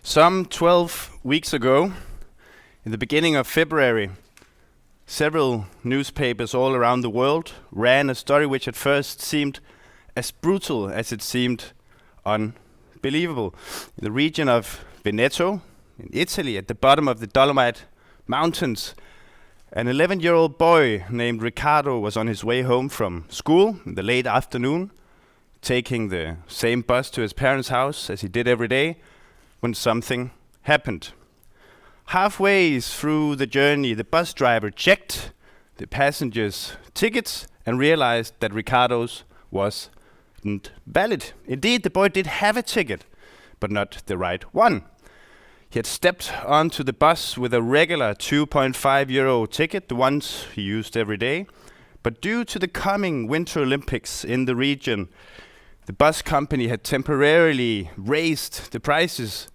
Some 12 weeks ago, in the beginning of February, several newspapers all around the world ran a story which at first seemed as brutal as it seemed unbelievable. In the region of Veneto, in Italy, at the bottom of the Dolomite Mountains, an 11-year-old boy named Ricardo was on his way home from school in the late afternoon, taking the same bus to his parents' house as he did every day, when something happened. Halfway through the journey, the bus driver checked the passengers' tickets and realized that Ricardo's wasn't valid. Indeed, the boy did have a ticket, but not the right one. He had stepped onto the bus with a regular 2.5 euro ticket, the ones he used every day. But due to the coming Winter Olympics in the region, the bus company had temporarily raised the prices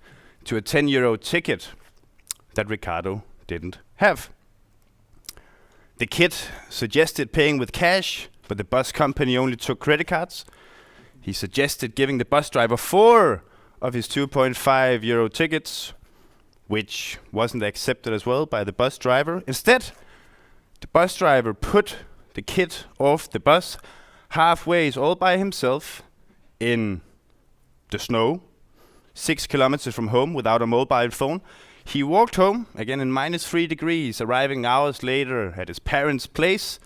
to a 10 euro ticket that Ricardo didn't have. The kid suggested paying with cash, but the bus company only took credit cards. He suggested giving the bus driver 4 of his 2.5 euro tickets, which wasn't accepted as well by the bus driver. Instead, the bus driver put the kid off the bus halfway all by himself in the snow, 6 kilometers from home without a mobile phone. He walked home, again in -3 degrees, arriving hours later at his parents' place,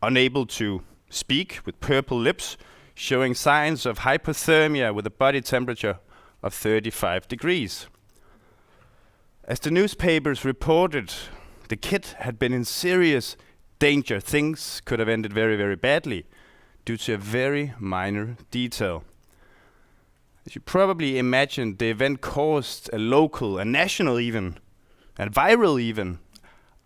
unable to speak, with purple lips, showing signs of hypothermia with a body temperature of 35 degrees. As the newspapers reported, the kid had been in serious danger. Things could have ended very, very badly due to a very minor detail. As you probably imagined, the event caused a local, a national even, and viral even,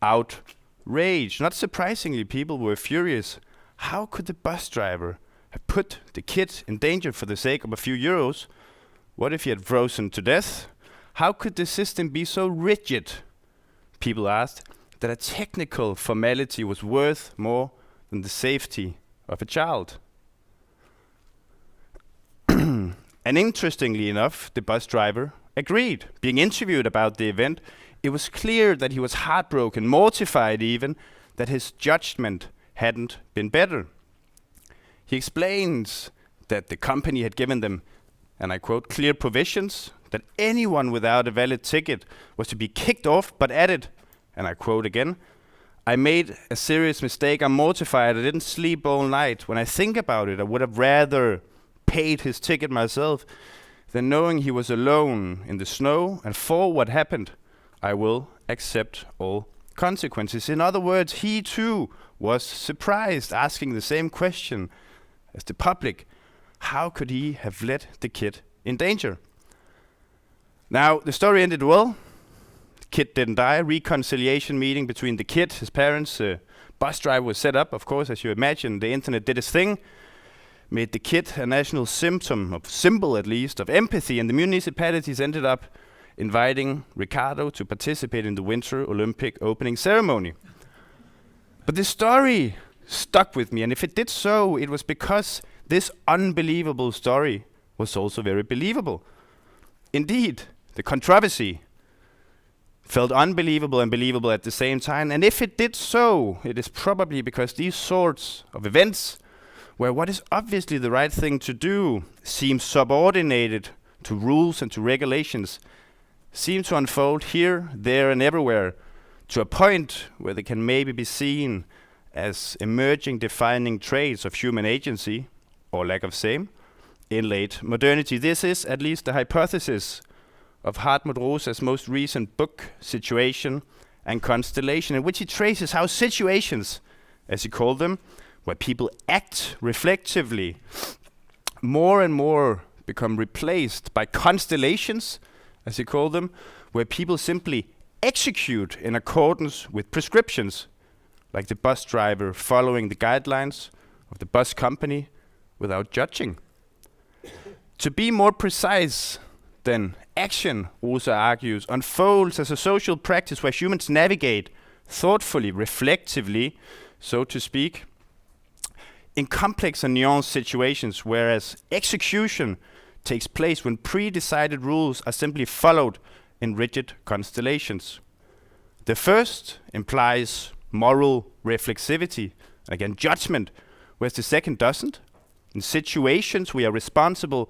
outrage. Not surprisingly, people were furious. How could the bus driver have put the kid in danger for the sake of a few euros? What if he had frozen to death? How could the system be so rigid, people asked, that a technical formality was worth more than the safety of a child? And interestingly enough, the bus driver agreed. Being interviewed about the event, it was clear that he was heartbroken, mortified even, that his judgment hadn't been better. He explains that the company had given them, and I quote, clear provisions, that anyone without a valid ticket was to be kicked off, but added, and I quote again, I made a serious mistake, I'm mortified, I didn't sleep all night. When I think about it, I would have rather paid his ticket myself than knowing he was alone in the snow, and for what happened, I will accept all consequences. In other words, he too was surprised, asking the same question as the public. How could he have let the kid in danger? Now, the story ended well. The kid didn't die. Reconciliation meeting between the kid, his parents, bus driver was set up. Of course, as you imagine, the internet did its thing, made the kid a national symbol at least, of empathy, and the municipalities ended up inviting Ricardo to participate in the Winter Olympic opening ceremony. But this story stuck with me, and if it did so, it was because this unbelievable story was also very believable. Indeed, the controversy felt unbelievable and believable at the same time, and if it did so, it is probably because these sorts of events, where what is obviously the right thing to do seems subordinated to rules and to regulations, seem to unfold here, there, and everywhere, to a point where they can maybe be seen as emerging defining traits of human agency, or lack of same, in late modernity. This is at least the hypothesis of Hartmut Rosa's most recent book, Situation and Constellation, in which he traces how situations, as he called them, where people act reflectively, more and more become replaced by constellations, as he called them, where people simply execute in accordance with prescriptions, like the bus driver following the guidelines of the bus company without judging. To be more precise, then, action, Rosa argues, unfolds as a social practice where humans navigate thoughtfully, reflectively, so to speak, in complex and nuanced situations, whereas execution takes place when pre-decided rules are simply followed in rigid constellations. The first implies moral reflexivity, again judgment, whereas the second doesn't. In situations we are responsible,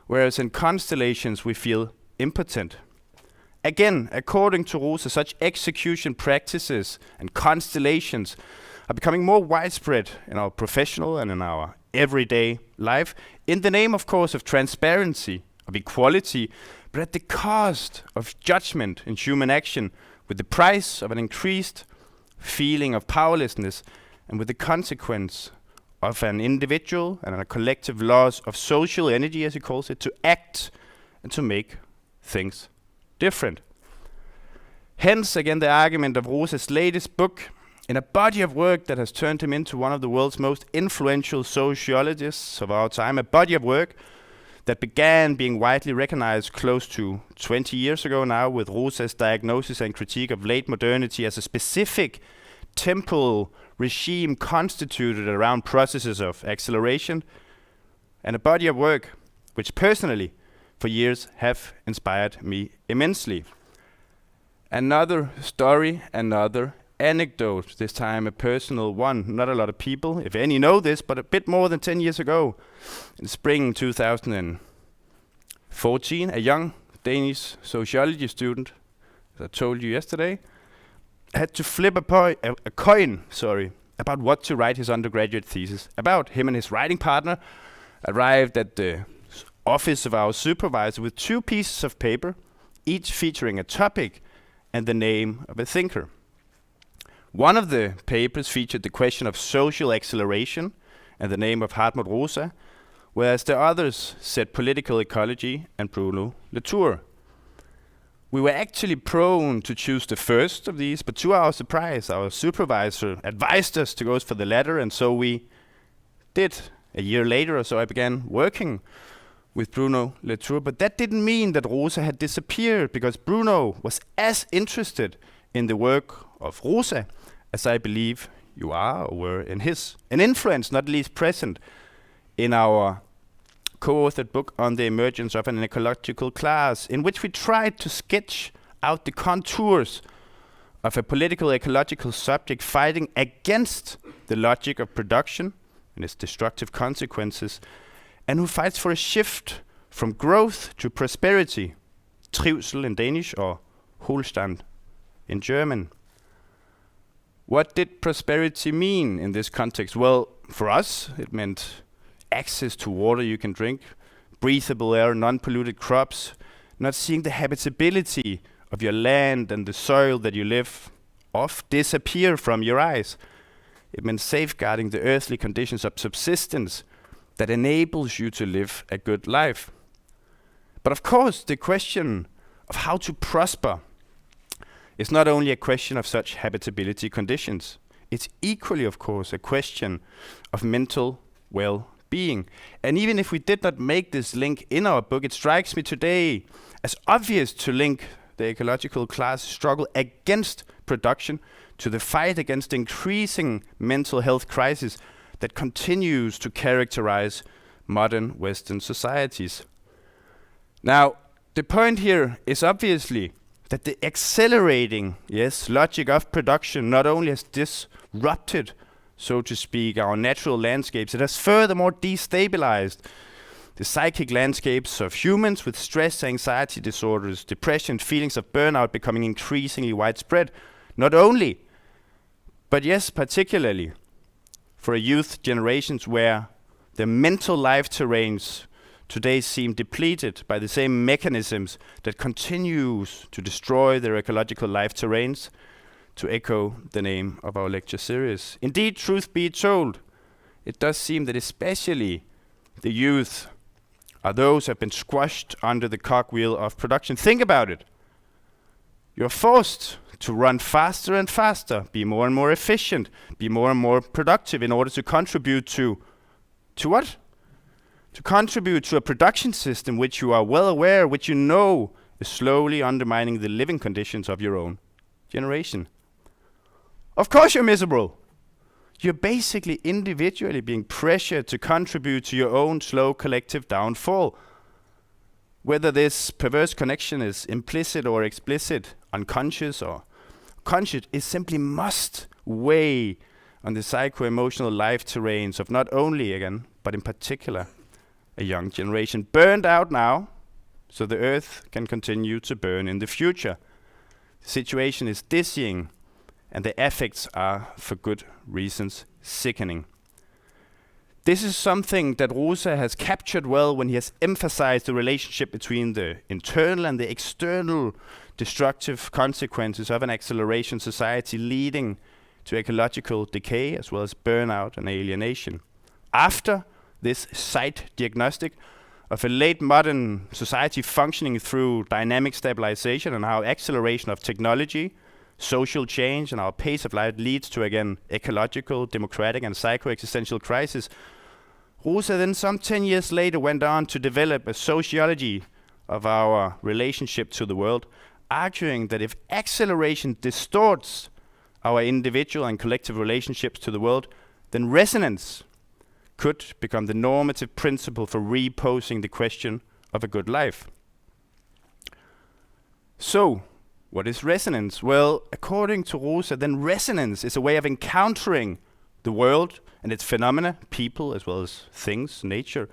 whereas in constellations we feel impotent. Again, according to Rosa, such execution practices and constellations are becoming more widespread in our professional and in our everyday life, in the name, of course, of transparency, of equality, but at the cost of judgment in human action, with the price of an increased feeling of powerlessness, and with the consequence of an individual and a collective loss of social energy, as he calls it, to act and to make things different. Hence, again, the argument of Rosa's latest book, in a body of work that has turned him into one of the world's most influential sociologists of our time, a body of work that began being widely recognized close to 20 years ago now, with Rosa's diagnosis and critique of late modernity as a specific temporal regime constituted around processes of acceleration, and a body of work which personally for years have inspired me immensely. Another story, another anecdote, this time a personal one. Not a lot of people, if any, know this, but a bit more than 10 years ago, in spring 2014, a young Danish sociology student, as I told you yesterday, had to flip a coin about what to write his undergraduate thesis about. Him and his writing partner arrived at the office of our supervisor with 2 pieces of paper, each featuring a topic and the name of a thinker. One of the papers featured the question of social acceleration and the name of Hartmut Rosa, whereas the others said political ecology and Bruno Latour. We were actually prone to choose the first of these, but to our surprise, our supervisor advised us to go for the latter, and so we did. A year later or so, I began working with Bruno Latour, but that didn't mean that Rosa had disappeared, because Bruno was as interested in the work of Rosa as I believe you are or were in his. An influence not least present in our co-authored book on the emergence of an ecological class, in which we tried to sketch out the contours of a political ecological subject fighting against the logic of production and its destructive consequences, and who fights for a shift from growth to prosperity, trivsel in Danish or Wohlstand in German. What did prosperity mean in this context? Well, for us, it meant access to water you can drink, breathable air, non-polluted crops, not seeing the habitability of your land and the soil that you live off disappear from your eyes. It meant safeguarding the earthly conditions of subsistence that enables you to live a good life. But of course, the question of how to prosper is not only a question of such habitability conditions. It's equally, of course, a question of mental well-being. And even if we did not make this link in our book, it strikes me today as obvious to link the ecological class struggle against production to the fight against the increasing mental health crisis that continues to characterize modern Western societies. Now, the point here is obviously that the accelerating, logic of production not only has disrupted, so to speak, our natural landscapes, it has furthermore destabilized the psychic landscapes of humans, with stress, anxiety disorders, depression, feelings of burnout becoming increasingly widespread. Not only, but yes, particularly for youth generations where the mental life terrains today seem depleted by the same mechanisms that continues to destroy their ecological life terrains, to echo the name of our lecture series. Indeed, truth be told, it does seem that especially the youth are those who have been squashed under the cogwheel of production. Think about it. You're forced to run faster and faster, be more and more efficient, be more and more productive in order to contribute to what? To contribute to a production system which you are well aware, which you know is slowly undermining the living conditions of your own generation. Of course you're miserable. You're basically individually being pressured to contribute to your own slow collective downfall. whether this perverse connection is implicit or explicit, unconscious or conscious, it simply must weigh on the psycho-emotional life terrains of not only, again, but in particular, a young generation burned out now, so the earth can continue to burn in the future. The situation is dizzying, and the effects are, for good reasons, sickening. This is something that Rosa has captured well when he has emphasized the relationship between the internal and the external destructive consequences of an acceleration society leading to ecological decay as well as burnout and alienation. After this site diagnostic of a late modern society functioning through dynamic stabilization and how acceleration of technology, social change and our pace of life leads to, again, ecological, democratic and psycho-existential crisis, Rosa then some 10 years later went on to develop a sociology of our relationship to the world, arguing that if acceleration distorts our individual and collective relationships to the world, then resonance could become the normative principle for reposing the question of a good life. So, what is resonance? Well, according to Rosa, then resonance is a way of encountering the world and its phenomena, people as well as things, nature,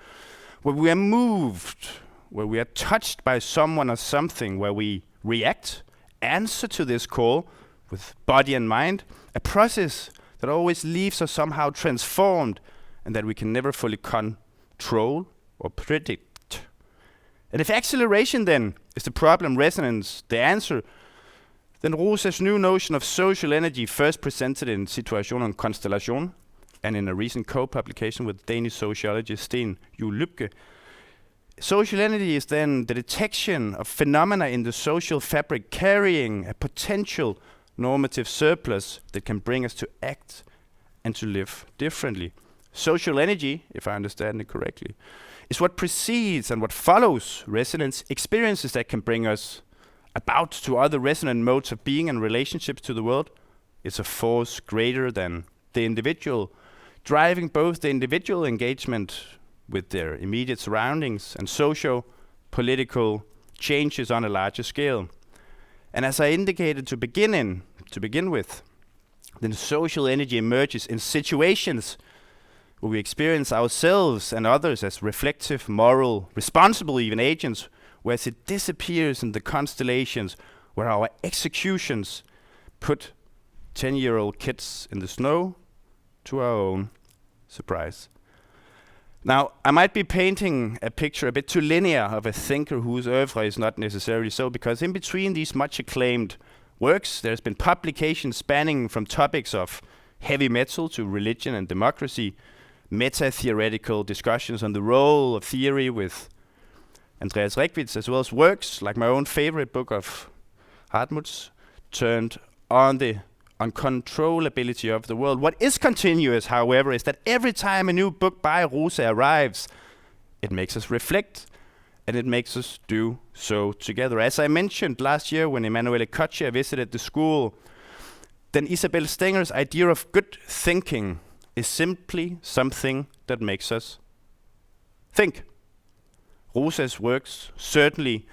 where we are moved, where we are touched by someone or something, where we react, answer to this call with body and mind, a process that always leaves us somehow transformed and that we can never fully control or predict. And if acceleration then is the problem, resonance the answer, then Rosa's new notion of social energy, first presented in Situation and Constellation and in a recent co-publication with Danish sociologist Sten Juhl Lübke, social energy is then the detection of phenomena in the social fabric carrying a potential normative surplus that can bring us to act and to live differently. Social energy, if I understand it correctly, is what precedes and what follows resonance, experiences that can bring us about to other resonant modes of being and relationships to the world. It's a force greater than the individual, driving both the individual engagement with their immediate surroundings and socio-political changes on a larger scale. And as I indicated to begin with, then social energy emerges in situations where we experience ourselves and others as reflective, moral, responsible even agents, whereas it disappears in the constellations where our executions put 10-year-old kids in the snow to our own surprise. Now, I might be painting a picture a bit too linear of a thinker whose oeuvre is not necessarily so, because in between these much acclaimed works, there's been publications spanning from topics of heavy metal to religion and democracy, meta-theoretical discussions on the role of theory with Andreas Reckwitz, as well as works like my own favorite book of Hartmut's, turned on the uncontrollability of the world. What is continuous, however, is that every time a new book by Rosa arrives, it makes us reflect, and it makes us do so together. As I mentioned last year when Emanuele Coccia visited the school, then Isabel Stenger's idea of good thinking is simply something that makes us think. Rosa's works certainly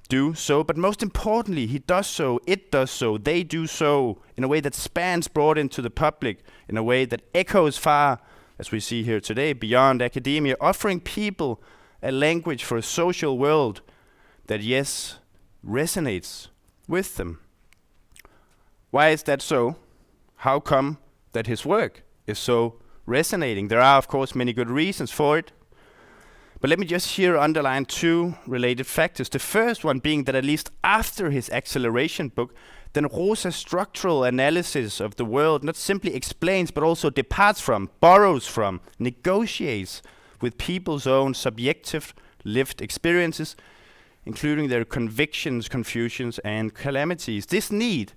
do so, but most importantly, he does so, it does so, they do so in a way that spans broad into the public, in a way that echoes far, as we see here today, beyond academia, offering people a language for a social world that, yes, resonates with them. Why is that so? How come that his work is so resonating? There are, of course, many good reasons for it. But let me just here underline two related factors. The first one being that at least after his acceleration book, then Rosa's structural analysis of the world not simply explains, but also departs from, borrows from, negotiates with people's own subjective lived experiences, including their convictions, confusions, and calamities. This need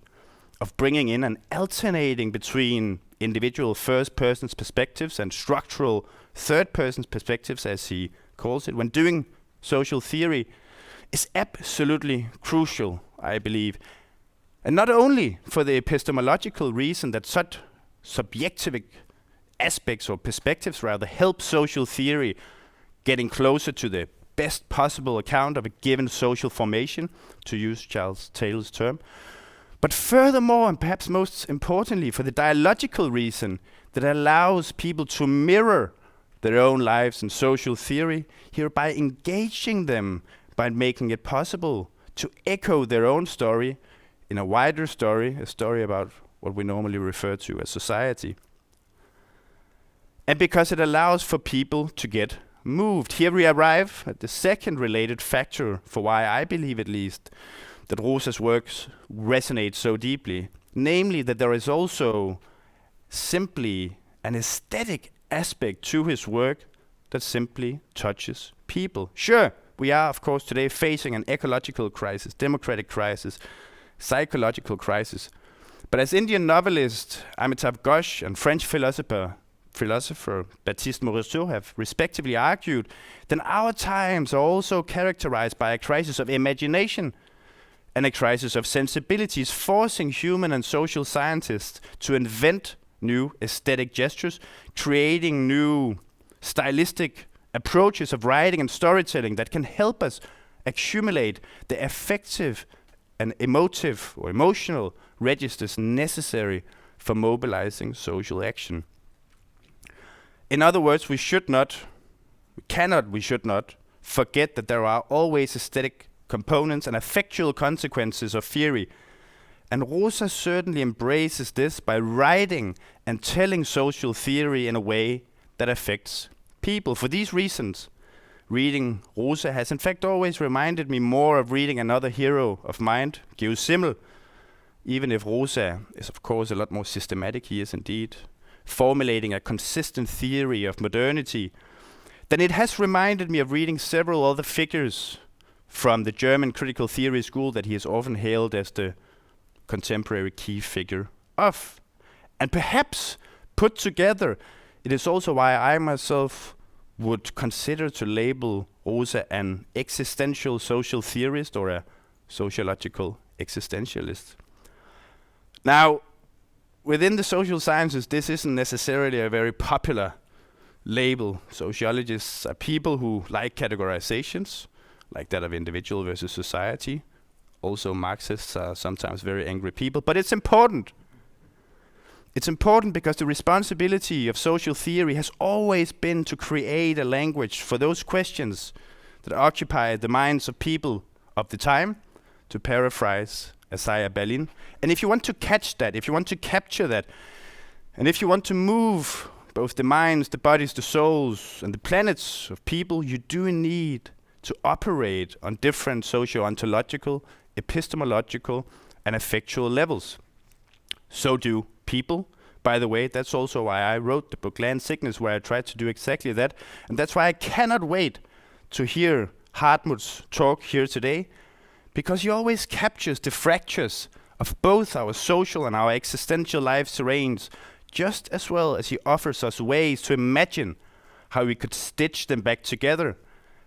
of bringing in and alternating between individual first-person perspectives and structural third-person perspectives, as he calls it, when doing social theory, is absolutely crucial, I believe. And not only for the epistemological reason that such subjective aspects or perspectives rather help social theory getting closer to the best possible account of a given social formation, to use Charles Taylor's term. But furthermore, and perhaps most importantly, for the dialogical reason that allows people to mirror their own lives in social theory, hereby engaging them by making it possible to echo their own story in a wider story, a story about what we normally refer to as society. And because it allows for people to get moved. Here we arrive at the second related factor for why I believe, at least, that Rosa's works resonate so deeply, namely that there is also simply an aesthetic aspect to his work that simply touches people. Sure, we are, of course, today facing an ecological crisis, democratic crisis, psychological crisis. But as Indian novelist Amitav Ghosh and French philosopher Baptiste Morisot have respectively argued, then our times are also characterized by a crisis of imagination and a crisis of sensibilities, forcing human and social scientists to invent new aesthetic gestures, creating new stylistic approaches of writing and storytelling that can help us accumulate the affective and emotive or emotional registers necessary for mobilizing social action. In other words, we should not forget that there are always aesthetic components and affectual consequences of theory. And Rosa certainly embraces this by writing and telling social theory in a way that affects people. For these reasons, reading Rosa has in fact always reminded me more of reading another hero of mine, Georg Simmel. Even if Rosa is of course a lot more systematic, he is indeed formulating a consistent theory of modernity, then it has reminded me of reading several other figures from the German critical theory school that he is often hailed as the contemporary key figure of. And perhaps put together, it is also why I myself would consider to label Rosa an existential social theorist or a sociological existentialist. Now, within the social sciences, this isn't necessarily a very popular label. Sociologists are people who like categorizations, like that of individual versus society. Also, Marxists are sometimes very angry people, but it's important. It's important because the responsibility of social theory has always been to create a language for those questions that occupy the minds of people of the time, to paraphrase Isaiah Berlin. And if you want to catch that, if you want to capture that, and if you want to move both the minds, the bodies, the souls, and the planets of people, you do need to operate on different socio-ontological, epistemological, and affectual levels. So do people. By the way, that's also why I wrote the book Land Sickness, where I tried to do exactly that. And that's why I cannot wait to hear Hartmut's talk here today, because he always captures the fractures of both our social and our existential life terrains, just as well as he offers us ways to imagine how we could stitch them back together.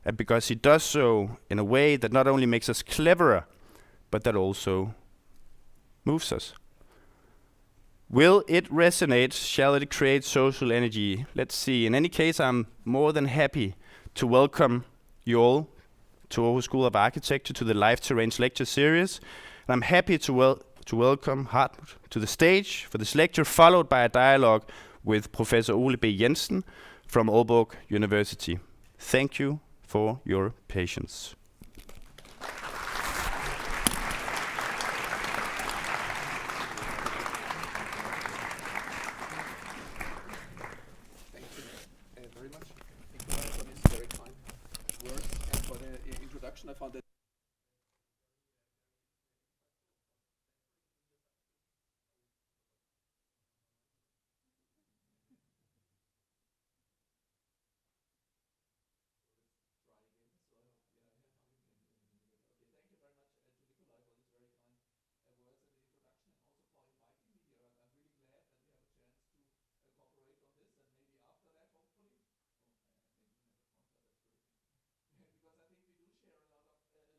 And because he does so in a way that not only makes us cleverer, but that also moves us. Will it resonate? Shall it create social energy? Let's see. In any case, I'm more than happy to welcome you all to Aarhus School of Architecture, to the Life Terrains lecture series. And I'm happy to welcome Hartmut to the stage for this lecture, followed by a dialogue with Professor Ole B. Jensen from Aarhus University. Thank you for your patience. Thank you very much. Thank you for this very kind words and for the introduction. I found that because I think we do share a lot of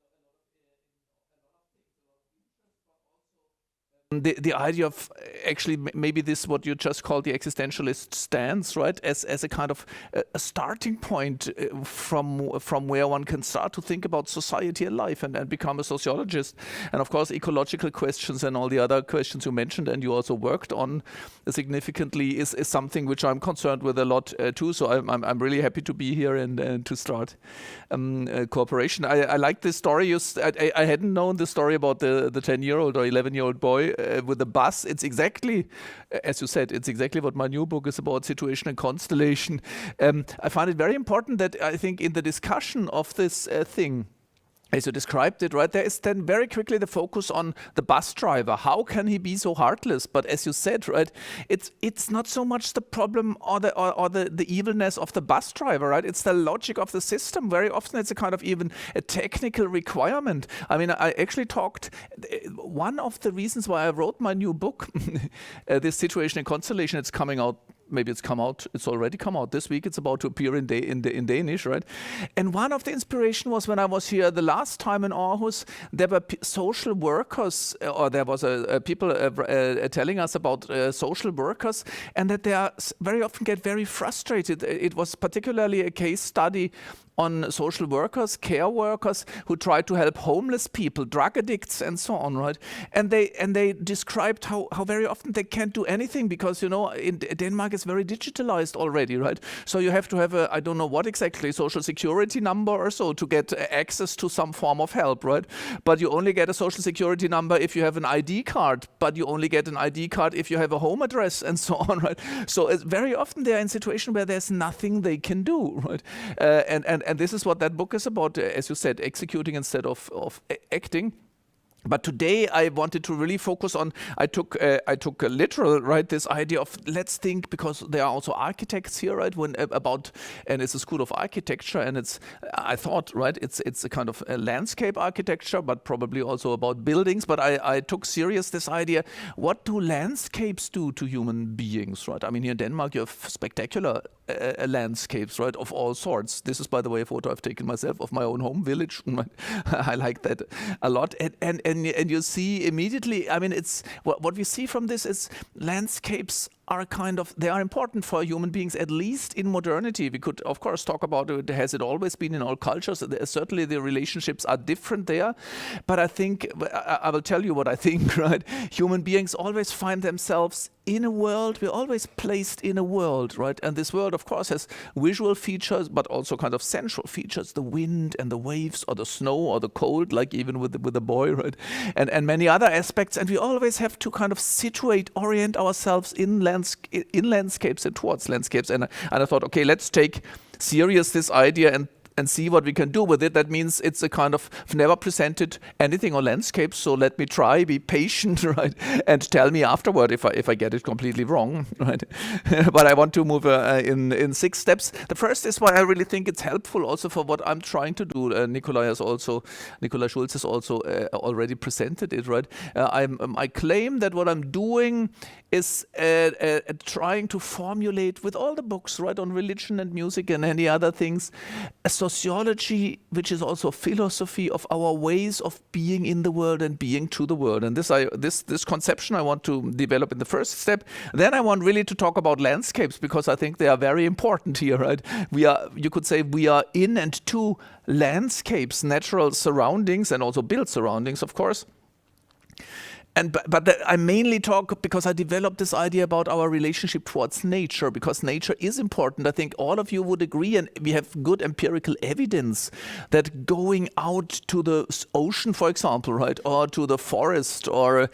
the idea of actually maybe this what you just called the existentialist stance, right, as a kind of a starting point from where one can start to think about society and life and become a sociologist. And of course ecological questions and all the other questions you mentioned and you also worked on significantly is something which I'm concerned with a lot too. So I'm really happy to be here and to start cooperation. I like this story. I hadn't known the story about the 10-year-old or 11-year-old boy with the bus. It's exactly, as you said, it's exactly what my new book is about, situation and constellation. I find it very important that I think in the discussion of this thing, as you described it, right, there is then very quickly the focus on the bus driver. How can he be so heartless? But as you said, right, it's not so much the problem or the evilness of the bus driver, right? It's the logic of the system. Very often it's a kind of even a technical requirement. I mean, I actually talked, one of the reasons why I wrote my new book, this situation and constellation, it's coming out. Maybe it's already come out this week. It's about to appear in Danish, right? And one of the inspiration was when I was here the last time in Aarhus, there were social workers, or there was people telling us about social workers, and that they very often get very frustrated. It was particularly a case study on social workers, care workers who try to help homeless people, drug addicts, and so on, right? And they described how very often they can't do anything because, you know, in Denmark it's very digitalized already, right? So you have to have I don't know what exactly, social security number or so to get access to some form of help, right? But you only get a social security number if you have an ID card, but you only get an ID card if you have a home address and so on, right? So very often they're in a situation where there's nothing they can do, right? And this is what that book is about, as you said, executing instead of acting. But today I wanted to really focus on, I took a literal, right, this idea of let's think, because there are also architects here, right, and it's a school of architecture, and I thought, right, it's a kind of a landscape architecture, but probably also about buildings. But I took serious this idea, what do landscapes do to human beings, right? I mean, here in Denmark you have spectacular landscapes, right, of all sorts. This is, by the way, a photo I've taken myself of my own home village. I like that a lot. And you see immediately, I mean, it's what we see from this is landscapes are they are important for human beings, at least in modernity. We could, of course, talk about it. Has it always been in all cultures? Certainly the relationships are different there. But I think, I will tell you what I think, right? Human beings always find themselves in a world. We're always placed in a world, right? And this world, of course, has visual features, but also kind of sensual features, the wind and the waves or the snow or the cold, like even with the boy, right? And many other aspects. And we always have to kind of orient ourselves in landscapes and towards landscapes. And I thought, okay, let's take serious this idea and see what we can do with it. That means it's a kind of, I've never presented anything on landscapes, so let me try, be patient, right, and tell me afterward if I get it completely wrong, right? But I want to move in 6 steps. The first is why I really think it's helpful also for what I'm trying to do. Nikolaj Schultz has also already presented it, right? I claim that what I'm doing is trying to formulate with all the books, right, on religion and music and any other things, a sociology which is also philosophy of our ways of being in the world and being to the world. And this conception I want to develop in the first step. Then I want really to talk about landscapes, because I think they are very important here, right? You could say we are in and to landscapes, natural surroundings, and also built surroundings, of course. But I mainly talk because I developed this idea about our relationship towards nature, because nature is important. I think all of you would agree, and we have good empirical evidence that going out to the ocean, for example, right, or to the forest, or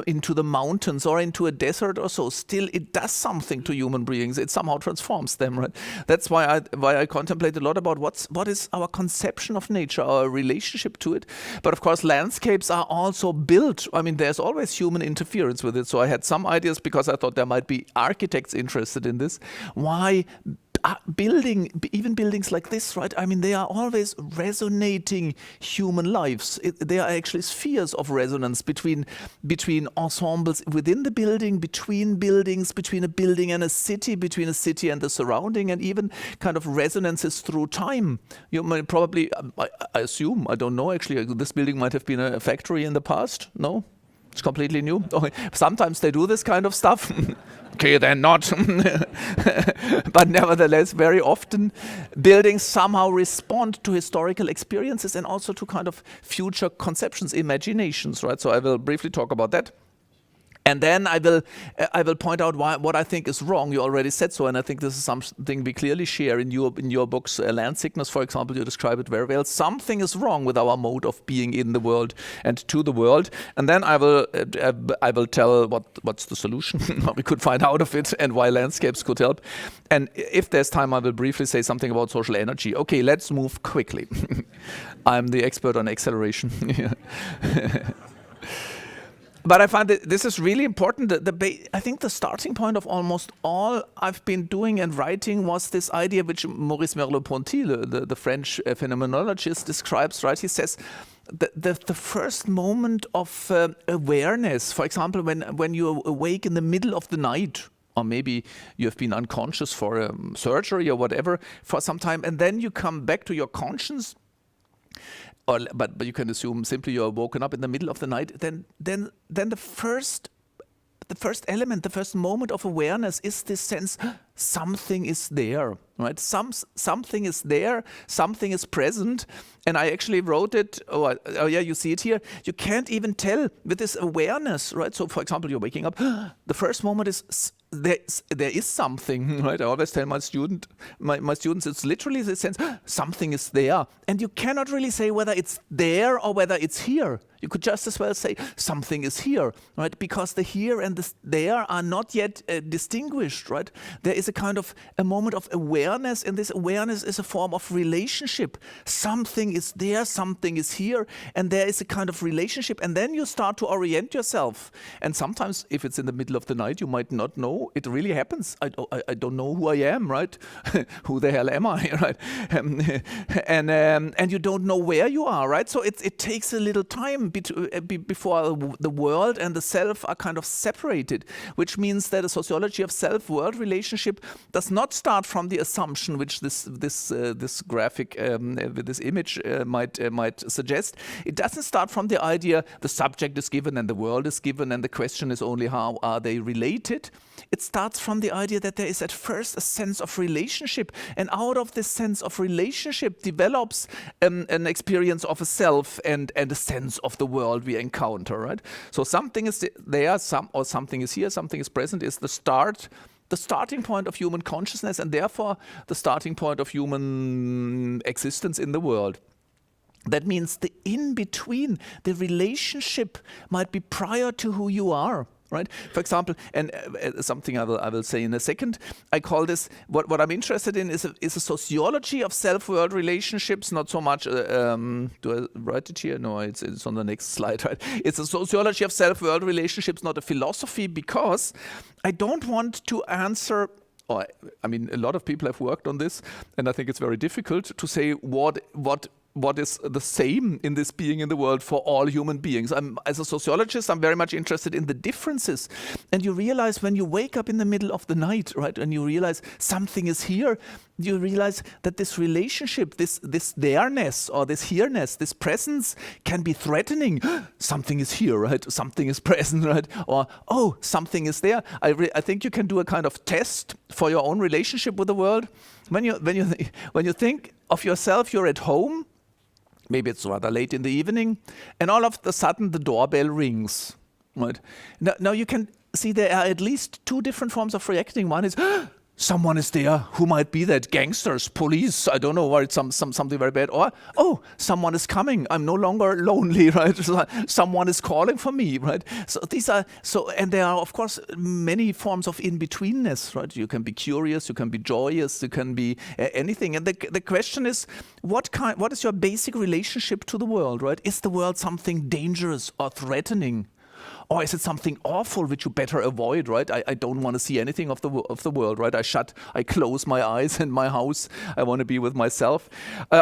into the mountains, or into a desert or so, still it does something to human beings. It somehow transforms them, right? That's why I contemplate a lot about what is our conception of nature, our relationship to it. But of course, landscapes are also built. I mean, there's always human interference with it. So I had some ideas, because I thought there might be architects interested in this. Why even buildings like this, right? I mean, they are always resonating human lives. They are actually spheres of resonance between ensembles within the building, between buildings, between a building and a city, between a city and the surrounding, and even kind of resonances through time. You might probably, I assume, I don't know actually, this building might have been a factory in the past, no? It's completely new. Sometimes they do this kind of stuff. Okay, then not. But nevertheless, very often buildings somehow respond to historical experiences and also to kind of future conceptions, imaginations, right? So I will briefly talk about that. And then I will point out what I think is wrong. You already said so, and I think this is something we clearly share in your books. Land Sickness, for example, you describe it very well. Something is wrong with our mode of being in the world and to the world. And then I will tell what's the solution, what we could find out of it, and why landscapes could help. And if there's time, I will briefly say something about social energy. Okay, let's move quickly. I'm the expert on acceleration. But I find that this is really important. I think the starting point of almost all I've been doing and writing was this idea which Maurice Merleau-Ponty, the French phenomenologist, describes, right? He says the first moment of awareness, for example, when you awake in the middle of the night, or maybe you have been unconscious for surgery or whatever for some time, and then you come back to your conscience, but you can assume simply you're woken up in the middle of the night, then the first element, the first moment of awareness is this sense something is there, right? Something is there, something is present. And I actually wrote it, oh yeah, you see it here. You can't even tell with this awareness, right? So for example, you're waking up, the first moment is there is something, right? I always tell my students, it's literally the sense something is there, and you cannot really say whether it's there or whether it's here. You could just as well say something is here, right? Because the here and the there are not yet distinguished, right? There is a kind of a moment of awareness, and this awareness is a form of relationship. Something is there, something is here, and there is a kind of relationship, and then you start to orient yourself. And sometimes, if it's in the middle of the night, you might not know. It really happens. I don't know who I am, right? Who the hell am I, right? And you don't know where you are, right? So it takes a little time before the world and the self are kind of separated, which means that a sociology of self-world relationship does not start from the assumption which this graphic with this image might suggest. It doesn't start from the idea the subject is given and the world is given and the question is only how are they related. It starts from the idea that there is at first a sense of relationship, and out of this sense of relationship develops an experience of a self and a sense of the world we encounter, right? So something is there, something is here, something is present is the starting point of human consciousness, and therefore the starting point of human existence in the world. That means the in-between, the relationship might be prior to who you are. Right. For example, and something I will say in a second. I call this what I'm interested in is a sociology of self-world relationships. Not so much. Do I write it here? No, it's on the next slide. Right. It's a sociology of self-world relationships, not a philosophy, because I don't want to answer. I mean, a lot of people have worked on this, and I think it's very difficult to say what is the same in this being in the world for all human beings. As a sociologist, I'm very much interested in the differences. And you realize when you wake up in the middle of the night, right, and you realize something is here, you realize that this relationship, this there-ness or this here-ness, this presence can be threatening. Something is here, right? Something is present, right? Or, oh, something is there. I think you can do a kind of test for your own relationship with the world. When you think of yourself, you're at home. Maybe it's rather late in the evening, and all of a sudden the doorbell rings. Right? Now you can see there are at least two different forms of reacting. One is, someone is there. Who might be that? Gangsters, police, I don't know, or it's something very bad. Or, oh, someone is coming. I'm no longer lonely, right? Someone is calling for me, right? So these are, and there are, of course, many forms of in-betweenness, right? You can be curious, you can be joyous, you can be anything. And the question is, what is your basic relationship to the world, right? Is the world something dangerous or threatening? Or is it something awful which you better avoid, right? I don't want to see anything of the world, right? I close my eyes in my house. I want to be with myself.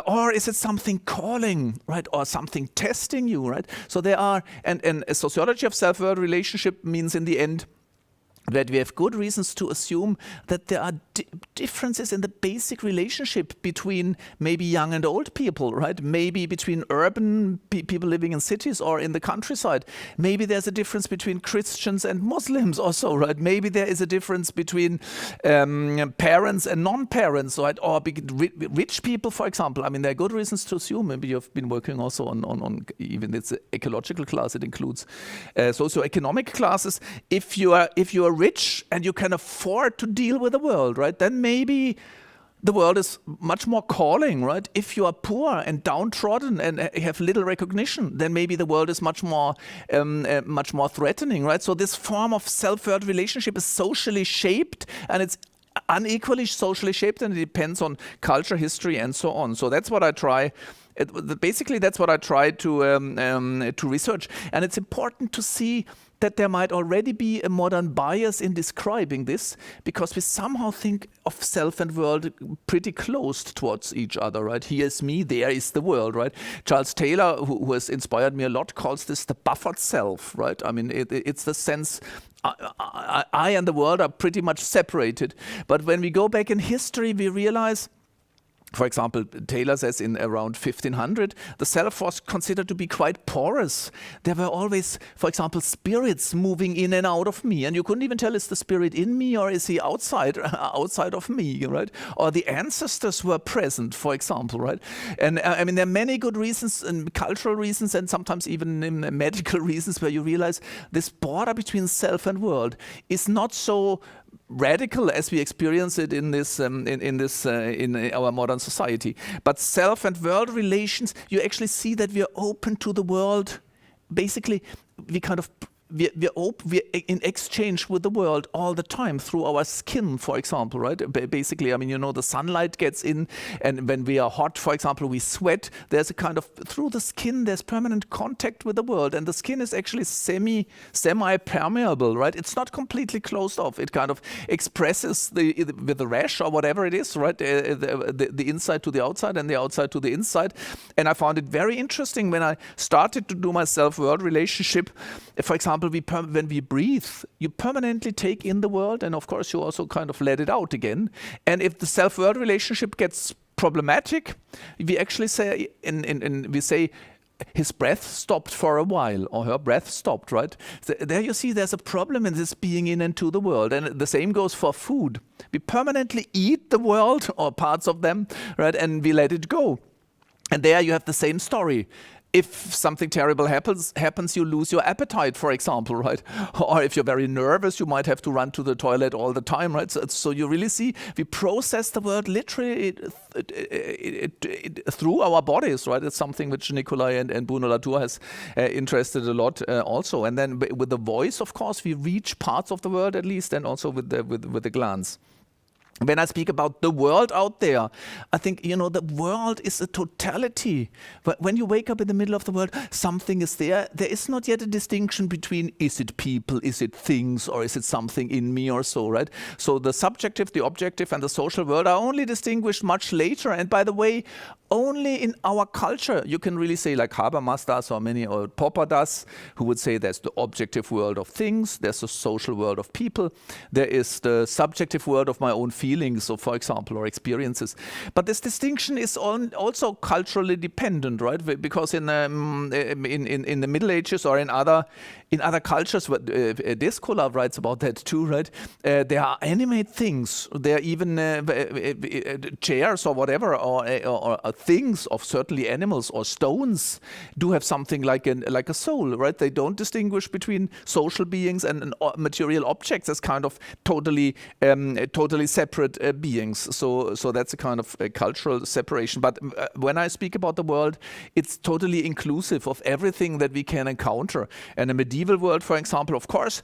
Or is it something calling, right? Or something testing you, right? So there are, and a sociology of self-world relationship means in the end, that we have good reasons to assume that there are differences in the basic relationship between maybe young and old people, right? Maybe between urban people living in cities or in the countryside. Maybe there's a difference between Christians and Muslims also, right? Maybe there is a difference between parents and non-parents, right? Or rich people, for example. I mean, there are good reasons to assume. Maybe you've been working also on even it's an ecological class. It includes socio-economic classes. If you are rich and you can afford to deal with the world, right, then maybe the world is much more calling, right? If you are poor and downtrodden and have little recognition, then maybe the world is much more threatening, right? So this form of self-worth relationship is socially shaped, and it's unequally socially shaped, and it depends on culture, history, and so on. So that's what I try. Basically, that's what I try to research, and it's important to see that there might already be a modern bias in describing this, because we somehow think of self and world pretty close towards each other, right? Here is me, there is the world, right? Charles Taylor, who has inspired me a lot, calls this the buffered self, right? I mean, it's the sense I and the world are pretty much separated. But when we go back in history, we realize, for example, Taylor says in around 1500, the self was considered to be quite porous. There were always, for example, spirits moving in and out of me, and you couldn't even tell, is the spirit in me or is he outside of me, right? Or the ancestors were present, for example, right? And I mean, there are many good reasons, and cultural reasons, and sometimes even medical reasons, where you realize this border between self and world is not so radical as we experience it in our modern society. But self and world relations, you actually see that we are open to the world. Basically, we're in exchange with the world all the time through our skin, for example, right? Basically, I mean, the sunlight gets in, and when we are hot, for example, we sweat. There's a kind of, through the skin, there's permanent contact with the world, and the skin is actually semi-permeable, right? It's not completely closed off. It kind of expresses with the rash or whatever it is, right? The inside to the outside and the outside to the inside. And I found it very interesting when I started to do my self-world relationship. For example, when we breathe, you permanently take in the world, and of course you also kind of let it out again. And if the self-world relationship gets problematic, we actually say, we say, his breath stopped for a while, or her breath stopped, right? There you see there's a problem in this being in and to the world. And the same goes for food. We permanently eat the world, or parts of them, right? And we let it go. And there you have the same story. If something terrible happens, you lose your appetite, for example, right? Or if you're very nervous, you might have to run to the toilet all the time, right? So you really see, we process the world literally through our bodies, right? It's something which Nikolaj and Bruno Latour has interested a lot also. And then with the voice, of course, we reach parts of the world at least, and also with the glance. When I speak about the world out there, I think, the world is a totality. But when you wake up in the middle of the world, something is there. There is not yet a distinction between, is it people, is it things, or is it something in me or so, right? So the subjective, the objective, and the social world are only distinguished much later. And by the way, only in our culture, you can really say, like Habermas does, or Popper does, who would say there's the objective world of things, there's the social world of people, there is the subjective world of my own feelings, so for example, or experiences. But this distinction is also culturally dependent, right? Because in the Middle Ages or in other cultures, Descola writes about that too, right? There are animate things, there are even chairs or whatever, or things of certainly animals or stones do have something like a soul, right? They don't distinguish between social beings and material objects as kind of totally separate beings. So that's a kind of a cultural separation. But when I speak about the world, it's totally inclusive of everything that we can encounter. And a medieval world, for example, of course,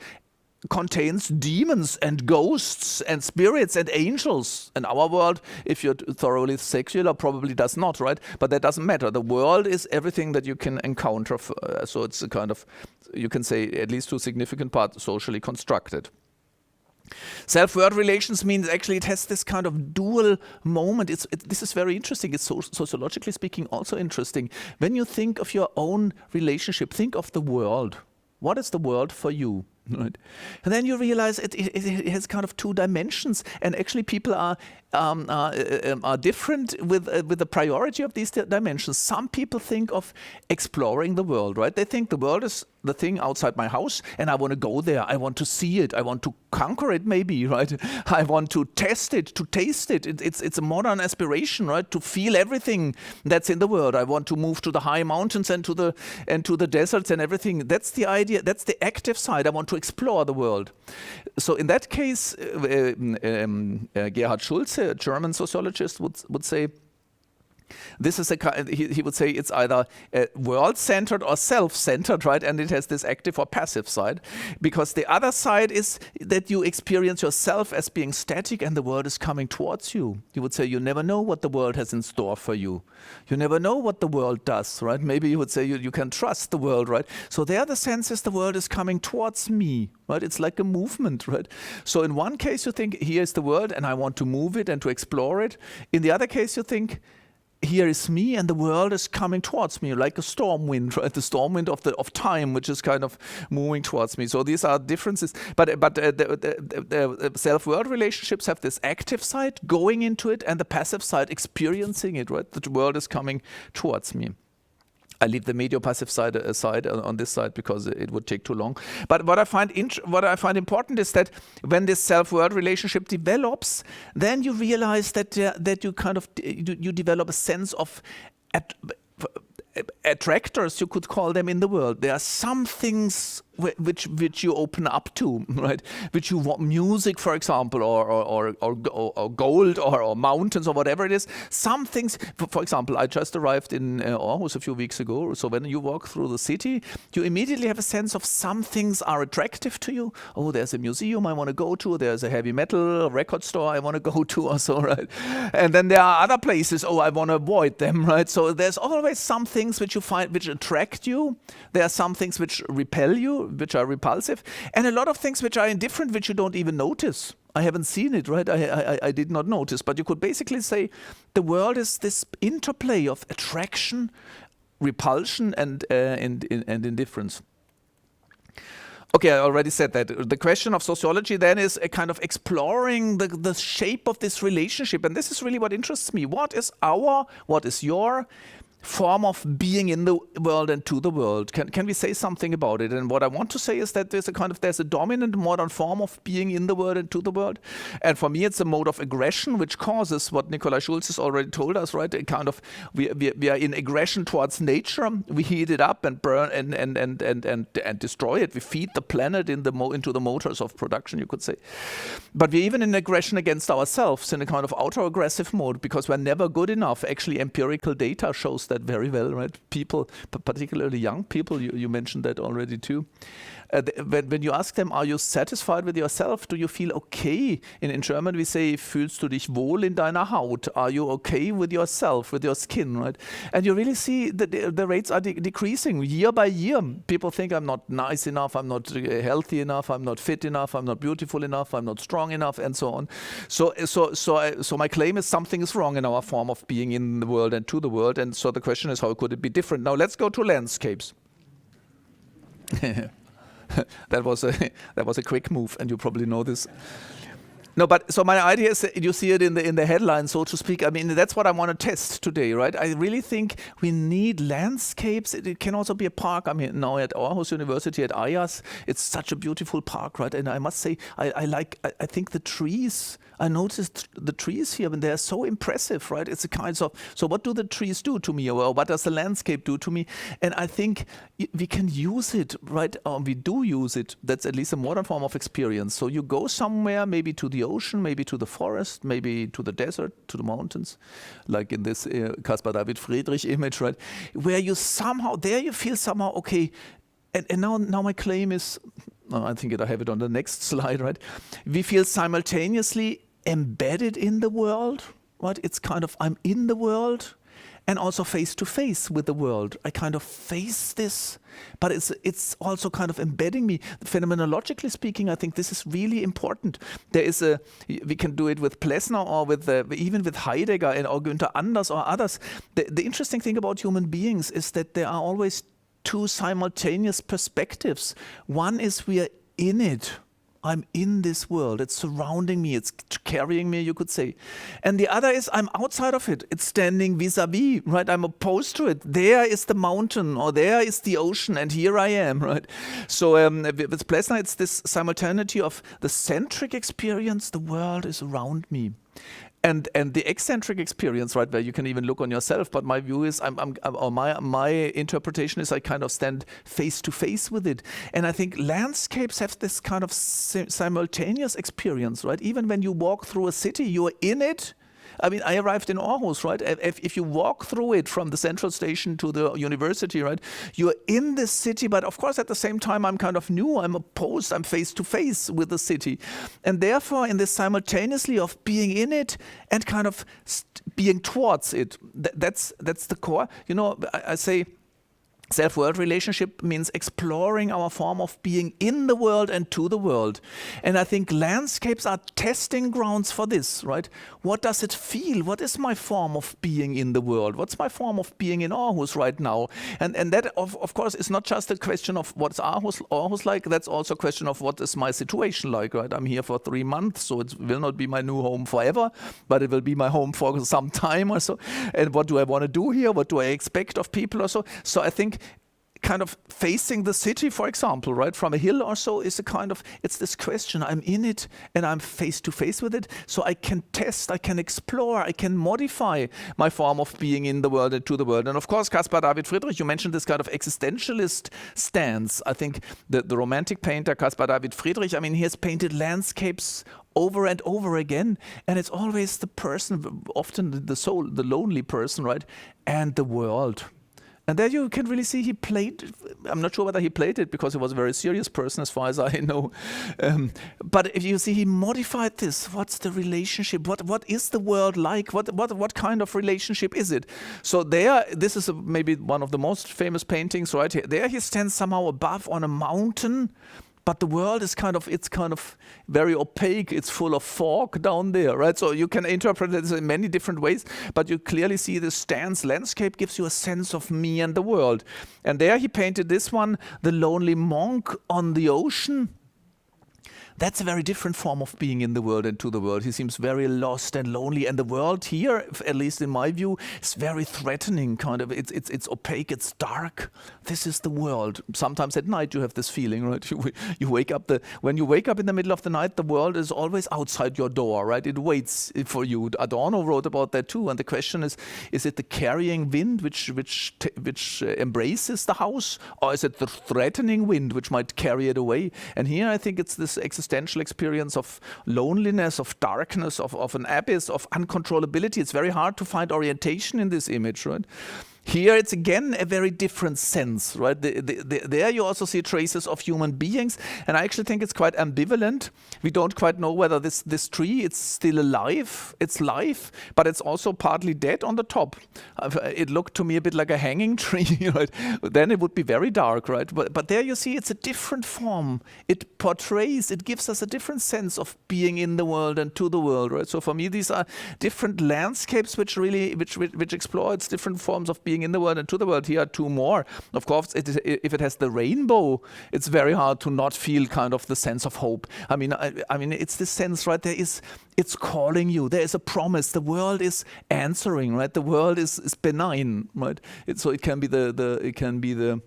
contains demons and ghosts and spirits and angels. And our world, if you're thoroughly secular, probably does not, right? But that doesn't matter. The world is everything that you can encounter. So it's a kind of, you can say, at least to a significant part, socially constructed. Self-worth relations means actually it has this kind of dual moment. This is very interesting. It's sociologically speaking also interesting. When you think of your own relationship, think of the world. What is the world for you? Right. And then you realize it has kind of two dimensions, and actually people are different with the priority of these dimensions. Some people think of exploring the world, right? They think the world is the thing outside my house, and I want to go there. I want to see it. I want to conquer it, maybe, right? I want to test it, to taste it. It's a modern aspiration, right? To feel everything that's in the world. I want to move to the high mountains and to the deserts and everything. That's the idea. That's the active side. I want to explore the world. So in that case, Gerhard Schultz, a German sociologist, would say, this is he would say it's either world-centered or self-centered, right? And it has this active or passive side, because the other side is that you experience yourself as being static and the world is coming towards you. You would say you never know what the world has in store for you. You never know what the world does, right? Maybe you would say you can trust the world, right? So there the sense is the world is coming towards me, right? It's like a movement, right? So in one case you think, here's the world and I want to move it and to explore it. In the other case you think, here is me and the world is coming towards me, like a storm wind, right? The storm wind of time, which is kind of moving towards me. So these are differences. But the self-world relationships have this active side going into it and the passive side experiencing it, right? The world is coming towards me. I leave the medio-passive side aside on this side because it would take too long. But what I find important is that when this self-world relationship develops, then you realize that you kind of you develop a sense of attractors, you could call them, in the world. There are some things which you open up to, right? Which you want, music, for example, or gold, or mountains, or whatever it is. Some things, for example, I just arrived in Aarhus a few weeks ago. So when you walk through the city, you immediately have a sense of some things are attractive to you. Oh, there's a museum I want to go to. There's a heavy metal record store I want to go to, or so, right? And then there are other places. Oh, I want to avoid them, right? So there's always some things which you find which attract you. There are some things which repel you, which are repulsive, and a lot of things which are indifferent, which you don't even notice. I haven't seen it, right? I did not notice, but you could basically say the world is this interplay of attraction, repulsion, and indifference. Okay, I already said that. The question of sociology then is a kind of exploring the shape of this relationship, and this is really what interests me. What is your form of being in the world and to the world? Can we say something about it? And what I want to say is that there's a dominant modern form of being in the world and to the world. And for me, it's a mode of aggression which causes what Nikolaj Schultz has already told us, right? A kind of we are in aggression towards nature. We heat it up and burn and destroy it. We feed the planet into the motors of production, you could say. But we're even in aggression against ourselves in a kind of auto-aggressive mode, because we're never good enough. Actually, empirical data shows that very well, right? People, particularly young people, you mentioned that already too. When you ask them, are you satisfied with yourself? Do you feel okay? In German we say, fühlst du dich wohl in deiner Haut? Are you okay with yourself, with your skin, right? And you really see that the rates are decreasing year by year. People think I'm not nice enough, I'm not healthy enough, I'm not fit enough, I'm not beautiful enough, I'm not strong enough, and so on. So my claim is something is wrong in our form of being in the world and to the world. And so the question is, how could it be different? Now let's go to landscapes. That was a quick move, and you probably know this. No, but so my idea is that you see it in the headline, so to speak. I mean, that's what I want to test today, right? I really think we need landscapes. It can also be a park. I mean, now at Aarhus University at Ayas, it's such a beautiful park, right? And I must say, I think the trees. I noticed the trees here, and they're so impressive, right? It's a kind of, so what do the trees do to me, or what does the landscape do to me? And I think we can use it, right? We do use it. That's at least a modern form of experience. So you go somewhere, maybe to the ocean, maybe to the forest, maybe to the desert, to the mountains, like in this Caspar David Friedrich image, right? Where you somehow, there you feel somehow, okay, and now my claim is, I think I have it on the next slide, right? We feel simultaneously embedded in the world, right? It's kind of, I'm in the world and also face to face with the world. I kind of face this, but it's also kind of embedding me. Phenomenologically speaking, I think this is really important. There is we can do it with Plessner or with even with Heidegger or Günther Anders or others. The interesting thing about human beings is that there are always two simultaneous perspectives. One is we are in it. I'm in this world. It's surrounding me. It's carrying me, you could say. And the other is I'm outside of it. It's standing vis-a-vis, right? I'm opposed to it. There is the mountain, or there is the ocean, and here I am, right? So with Plessner, it's this simultaneity of the centric experience, the world is around me. And the eccentric experience, right, where you can even look on yourself. But my view is, my interpretation is, I kind of stand face to face with it. And I think landscapes have this kind of simultaneous experience, right? Even when you walk through a city, you're in it. I mean, I arrived in Aarhus, right? If you walk through it from the central station to the university, right, you're in this city, but of course at the same time I'm kind of new, I'm opposed, I'm face to face with the city. And therefore in this simultaneously of being in it and kind of being towards it, that's the core. You know, I say, self-world relationship means exploring our form of being in the world and to the world. And I think landscapes are testing grounds for this, right? What does it feel? What is my form of being in the world? What's my form of being in Aarhus right now? And that, of course, is not just a question of what's Aarhus like, that's also a question of what is my situation like, right? I'm here for 3 months, so it will not be my new home forever, but it will be my home for some time or so. And what do I want to do here? What do I expect of people or so? So I think kind of facing the city, for example, right, from a hill or so is a kind of, it's this question, I'm in it and I'm face to face with it, so I can test, I can explore, I can modify my form of being in the world and to the world. And of course, Caspar David Friedrich, you mentioned this kind of existentialist stance. I think the romantic painter Caspar David Friedrich, I mean, he has painted landscapes over and over again, and it's always the person, often the soul, the lonely person, right, and the world. And there you can really see he played, I'm not sure whether he played it because he was a very serious person as far as I know. But if you see, he modified this. What's the relationship? What is the world like? What kind of relationship is it? So there, this is maybe one of the most famous paintings, right? There he stands somehow above on a mountain, but the world is it's kind of very opaque. It's full of fog down there, right? So you can interpret this in many different ways, but you clearly see this stance. Landscape gives you a sense of me and the world. And there he painted this one, the lonely monk on the ocean. That's a very different form of being in the world and to the world. He seems very lost and lonely. And the world here, at least in my view, is very threatening. Kind of, it's opaque, it's dark. This is the world. Sometimes at night you have this feeling, right? You wake up when you wake up in the middle of the night, the world is always outside your door, right? It waits for you. Adorno wrote about that too. And the question is it the carrying wind which embraces the house, or is it the threatening wind which might carry it away? And here I think it's this existential experience of loneliness, of darkness, of an abyss, of uncontrollability. It's very hard to find orientation in this image, right? Here it's again a very different sense, right? There you also see traces of human beings, and I actually think it's quite ambivalent. We don't quite know whether this tree is still alive, it's live, but it's also partly dead on the top. It looked to me a bit like a hanging tree, right? Then it would be very dark, right? But there you see it's a different form. It portrays, it gives us a different sense of being in the world and to the world, right? So for me, these are different landscapes which explore its different forms of being in the world and to the world. Here are two more. Of course, if it has the rainbow, it's very hard to not feel kind of the sense of hope. I mean, it's this sense, right? It's calling you. There is a promise. The world is answering, right? The world is benign, right? So it can be the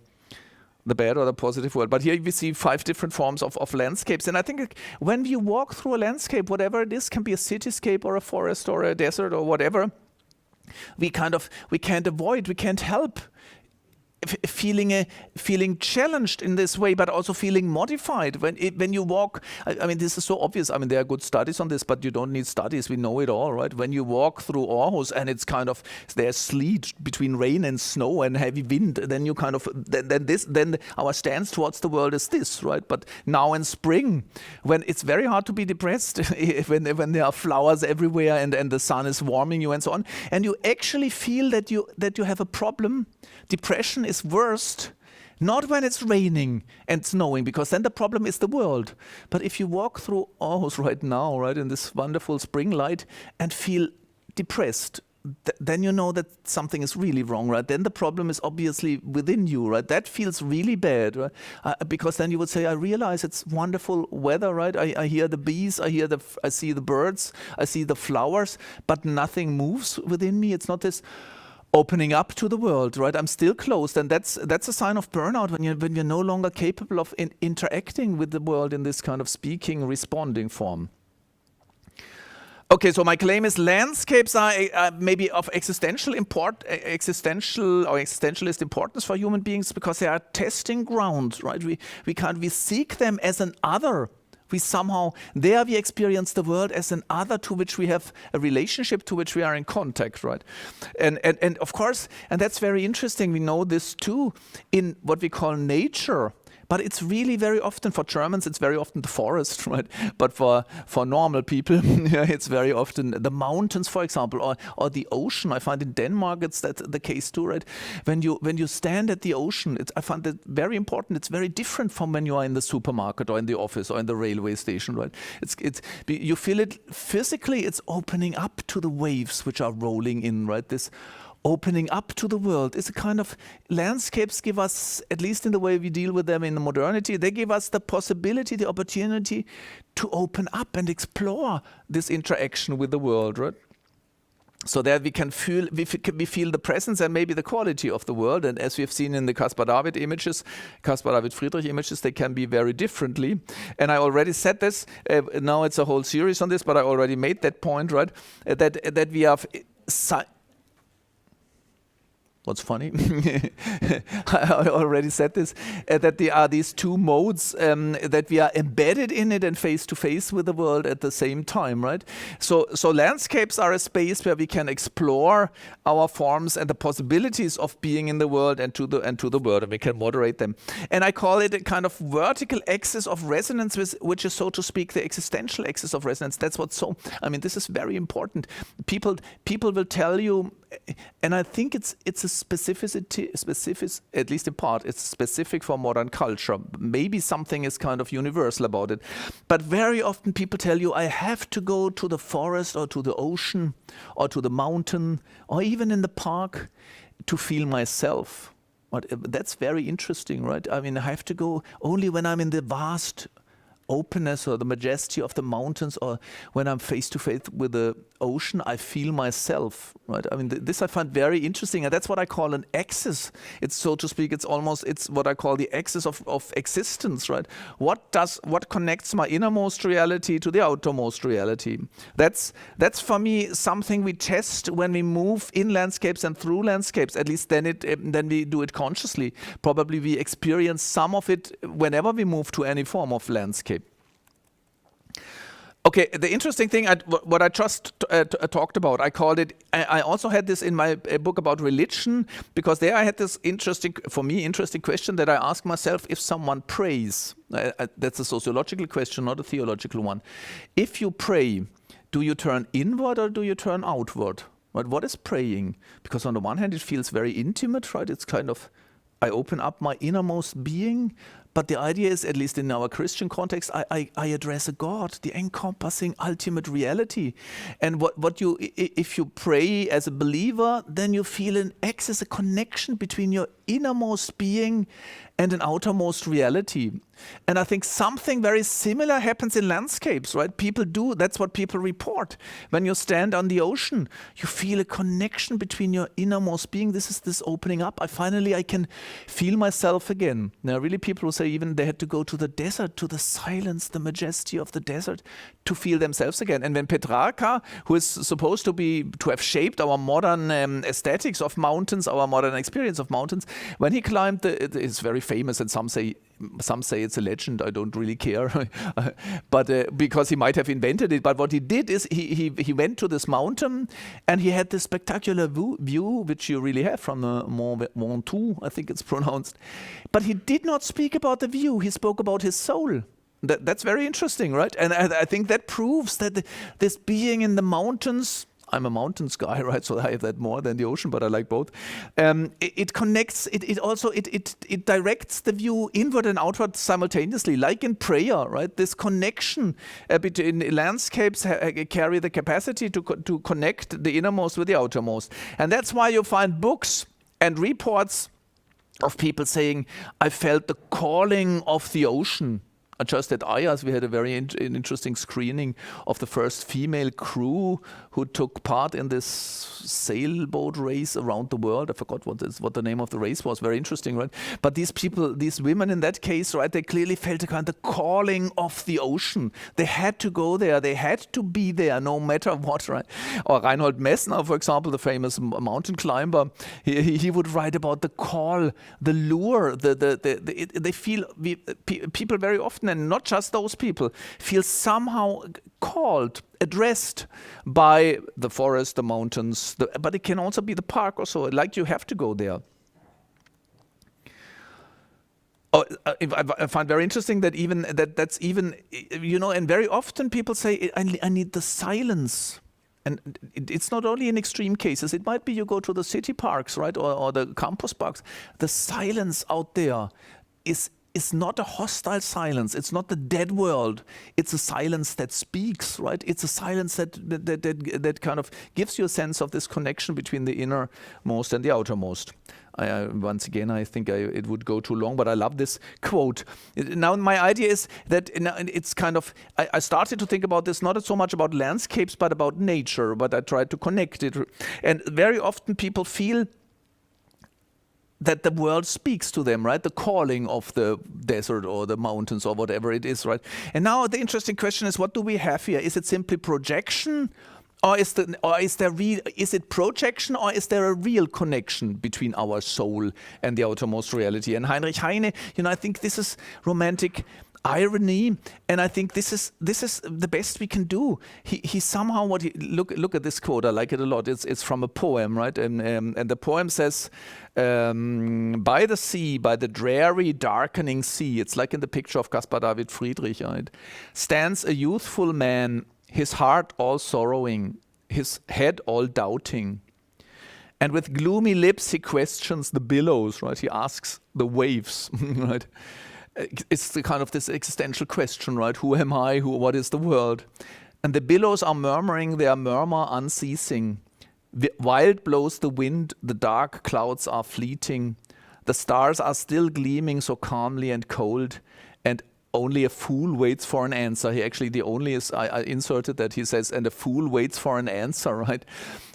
bad or the positive world. But here we see 5 different forms of landscapes. And I think when you walk through a landscape, whatever it is, can be a cityscape or a forest or a desert or whatever, we can't avoid, we can't help feeling challenged in this way, but also feeling modified when you walk. I mean, this is so obvious. I mean, there are good studies on this, but you don't need studies. We know it all, right? When you walk through Aarhus and it's kind of there's sleet between rain and snow and heavy wind, then you kind of then our stance towards the world is this, right? But now in spring, when it's very hard to be depressed, when there are flowers everywhere and the sun is warming you and so on, and you actually feel that you have a problem. Depression is worst not when it's raining and snowing, because then the problem is the world. But if you walk through Aarhus right now, right, in this wonderful spring light and feel depressed, then you know that something is really wrong, right? Then the problem is obviously within you, right? That feels really bad, right? Because then you would say, I realize it's wonderful weather, right? I hear the bees, I see the birds, I see the flowers, but nothing moves within me. It's not this opening up to the world, right? I'm still closed, and that's a sign of burnout when you're no longer capable of interacting with the world in this kind of speaking, responding form. Okay, so my claim is landscapes are maybe of existentialist importance for human beings because they are testing grounds, right? We seek them as an other. We experience the world as an other to which we have a relationship, to which we are in contact, right? And of course, and that's very interesting. We know this too in what we call nature. But it's really very often, for Germans, it's very often the forest, right? But for normal people, it's very often the mountains, for example, or the ocean. I find in Denmark it's the case too, right? When you stand at the ocean, I find that very important. It's very different from when you are in the supermarket or in the office or in the railway station, right? You feel it physically. It's opening up to the waves which are rolling in, right? This opening up to the world is a kind of landscapes give us, at least in the way we deal with them in the modernity, they give us the possibility, the opportunity to open up and explore this interaction with the world, right? So that we can feel, we feel the presence and maybe the quality of the world. And as we have seen in the Caspar David Friedrich images, they can be very differently. And I already said this, now it's a whole series on this, but I already made that point, right? That we have what's funny, I already said this, that there are these two modes, that we are embedded in it and face to face with the world at the same time, right? So landscapes are a space where we can explore our forms and the possibilities of being in the world and to the world, and we can moderate them. And I call it a kind of vertical axis of resonance, which is, so to speak, the existential axis of resonance. That's what's this is very important. People will tell you, and I think it's a specific, at least in part, it's specific for modern culture. Maybe something is kind of universal about it. But very often people tell you, I have to go to the forest or to the ocean or to the mountain or even in the park to feel myself. But that's very interesting, right? I have to go only when I'm in the vast openness or the majesty of the mountains, or when I'm face to face with the ocean, I feel myself, right? This I find very interesting, and that's what I call an axis. It's, so to speak, it's what I call the axis of existence, right? What connects my innermost reality to the outermost reality? That's for me something we test when we move in landscapes and through landscapes. At least then we do it consciously. Probably we experience some of it whenever we move to any form of landscape. Okay, the interesting thing, what I just talked about, I called it, I also had this in my book about religion, because there I had this interesting question that I asked myself: if someone prays, that's a sociological question, not a theological one. If you pray, do you turn inward or do you turn outward? Right? What is praying? Because on the one hand, it feels very intimate, right? It's kind of, I open up my innermost being. But the idea is, at least in our Christian context, I address a God, the encompassing ultimate reality. And if you pray as a believer, then you feel an axis, a connection between your innermost being and an outermost reality. And I think something very similar happens in landscapes, right? That's what people report. When you stand on the ocean, you feel a connection between your innermost being. This is this opening up. I can feel myself again. Now, really, people will say even they had to go to the desert, to the silence, the majesty of the desert, to feel themselves again. And when Petrarca, who is supposed to have shaped our modern aesthetics of mountains, our modern experience of mountains, when he climbed, it's very famous, and some say it's a legend. I don't really care, but because he might have invented it. But what he did is he went to this mountain, and he had this spectacular view, which you really have from the Mont Ventoux, I think it's pronounced. But he did not speak about the view. He spoke about his soul. That's very interesting, right? And I think that proves that this being in the mountains, I'm a mountains guy, right? So I have that more than the ocean, but I like both. It connects. It also directs the view inward and outward simultaneously, like in prayer, right? This connection between landscapes carry the capacity to connect the innermost with the outermost, and that's why you find books and reports of people saying, "I felt the calling of the ocean." Just at Aarhus, we had a very interesting screening of the first female crew who took part in this sailboat race around the world. I forgot what the name of the race was. Very interesting, right? But these people, these women in that case, right, they clearly felt a kind of calling of the ocean. They had to go there. They had to be there no matter what, right? Or Reinhold Messner, for example, the famous mountain climber, he would write about the call, the lure, they feel, people very often, and not just those people, feel somehow called, addressed by the forest, the mountains, but it can also be the park or so, like you have to go there. I find very interesting that that's even, and very often people say, I need the silence. And it's not only in extreme cases. It might be you go to the city parks, right, or the campus parks. The silence out there is not a hostile silence. It's not the dead world. It's a silence that speaks, right? It's a silence that kind of gives you a sense of this connection between the innermost and the outermost. Once again, I think it would go too long, but I love this quote. Now, my idea is that it's kind of, I started to think about this not so much about landscapes, but about nature, but I tried to connect it. And very often people feel that the world speaks to them, right? The calling of the desert or the mountains or whatever it is, right? And now the interesting question is, what do we have here? Is it simply projection, or is it projection, or is there a real connection between our soul and the outermost reality? And Heinrich Heine, I think this is romantic irony, and I think this is the best we can do. He somehow look at this quote. I like it a lot. It's from a poem, right? And the poem says, by the sea, by the dreary, darkening sea. It's like in the picture of Caspar David Friedrich, right? Stands a youthful man, his heart all sorrowing, his head all doubting. And with gloomy lips he questions the billows, right? He asks the waves, right? It's the kind of this existential question, right? Who am I? What is the world? And the billows are murmuring their murmur unceasing. Wild blows the wind, the dark clouds are fleeting. The stars are still gleaming so calmly and cold, and only a fool waits for an answer. The only is, I inserted that, he says, and a fool waits for an answer, right?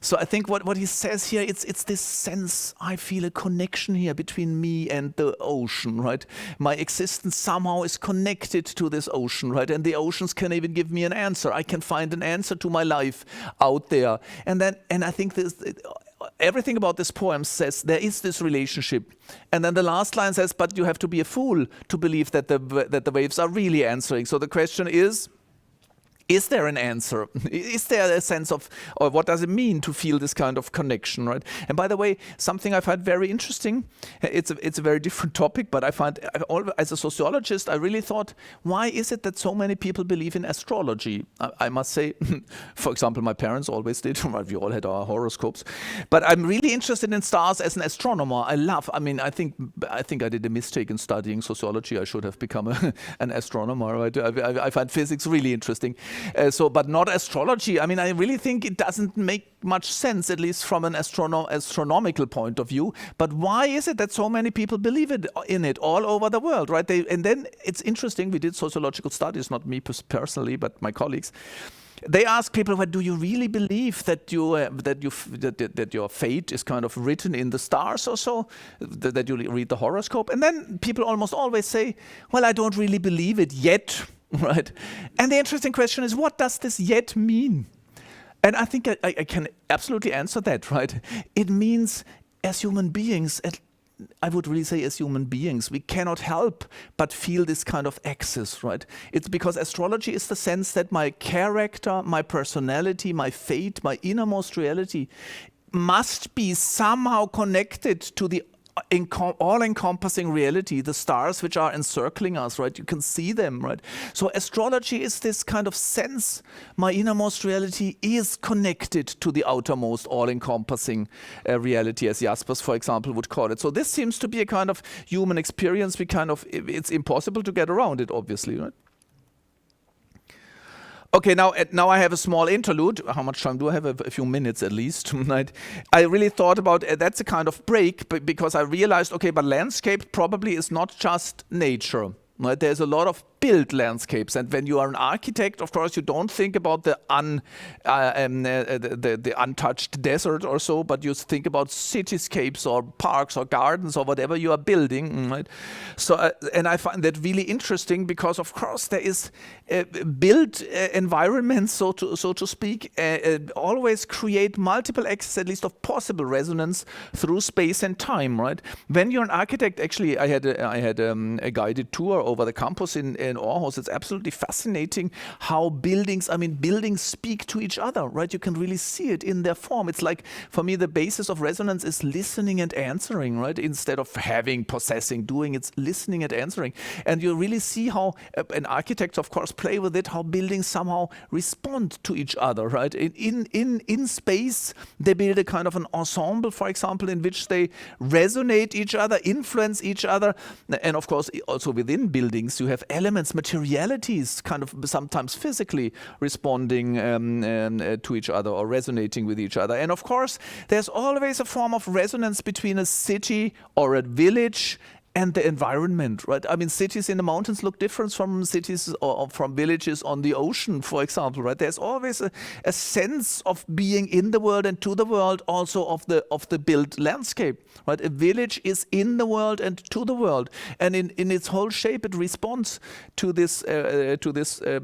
So I think what he says here, it's this sense, I feel a connection here between me and the ocean, right? My existence somehow is connected to this ocean, right? And the oceans can even give me an answer. I can find an answer to my life out there. And I think everything about this poem says there is this relationship. And then the last line says, but you have to be a fool to believe that the waves are really answering. So the question is there an answer? Is there a sense of, or what does it mean to feel this kind of connection, right? And by the way, something I find very interesting, it's a very different topic, but I find, as a sociologist, I really thought, why is it that so many people believe in astrology? I must say, for example, my parents always did, we all had our horoscopes, but I'm really interested in stars as an astronomer. I think I did a mistake in studying sociology. I should have become an astronomer, right? I find physics really interesting. But not astrology. I really think it doesn't make much sense, at least from an astronomical point of view. But why is it that so many people believe in it all over the world, right? And then it's interesting. We did sociological studies, not me personally, but my colleagues. They ask people, well, do you really believe that your fate is kind of written in the stars or so, that you read the horoscope? And then people almost always say, well, I don't really believe it yet. Right, and the interesting question is, what does this yet mean? And I think I can absolutely answer that. Right, it means as human beings, I would really say as human beings, we cannot help but feel this kind of axis. Right, it's because astrology is the sense that my character, my personality, my fate, my innermost reality must be somehow connected to the all-encompassing reality, the stars which are encircling us, right? You can see them, right? So astrology is this kind of sense, my innermost reality is connected to the outermost all-encompassing reality, as Jaspers, for example, would call it. So this seems to be a kind of human experience. It's impossible to get around it, obviously, right? Okay, now I have a small interlude. How much time do I have? A few minutes at least. Right? I really thought about that's a kind of break, because I realized, okay, but landscape probably is not just nature. Right? There's a lot of built landscapes, and when you are an architect, of course, you don't think about the untouched desert or so, but you think about cityscapes or parks or gardens or whatever you are building. Right? So, and I find that really interesting, because, of course, there is built environments, so to speak, always create multiple axes, at least of possible resonance through space and time. Right? When you're an architect, actually, I had a guided tour over the campus in Aarhus. It's absolutely fascinating how buildings speak to each other, right? You can really see it in their form. It's like, for me, the basis of resonance is listening and answering, right? Instead of having, possessing, doing, it's listening and answering. And you really see how, and architects, of course, play with it, how buildings somehow respond to each other, right? In space, they build a kind of an ensemble, for example, in which they resonate each other, influence each other. And of course, also within buildings, you have elements, materialities, kind of sometimes physically responding to each other or resonating with each other. And of course, there's always a form of resonance between a city or a village and the environment, right? I mean, cities in the mountains look different from cities or from villages on the ocean, for example, right? There's always a sense of being in the world and to the world, also of the built landscape, right? A village is in the world and to the world, and in its whole shape, it responds to this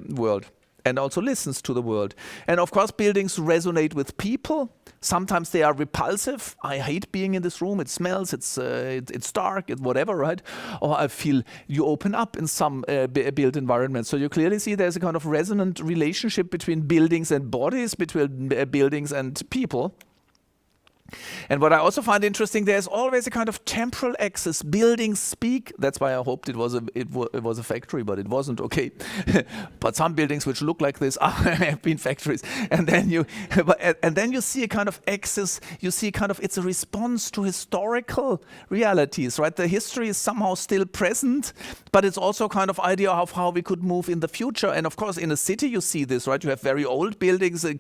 world, and also listens to the world. And of course, buildings resonate with people. Sometimes they are repulsive. I hate being in this room. It smells, it's dark, whatever, right? Or I feel you open up in some built environment. So you clearly see there's a kind of resonant relationship between buildings and bodies, between buildings and people. And what I also find interesting, there's always a kind of temporal axis. Buildings speak. That's why I hoped it was a factory, but it wasn't. Okay, but some buildings which look like this have been factories. And then you see a kind of axis. You see it's a response to historical realities, right? The history is somehow still present, but it's also kind of idea of how we could move in the future. And of course, in a city, you see this, right? You have very old buildings, and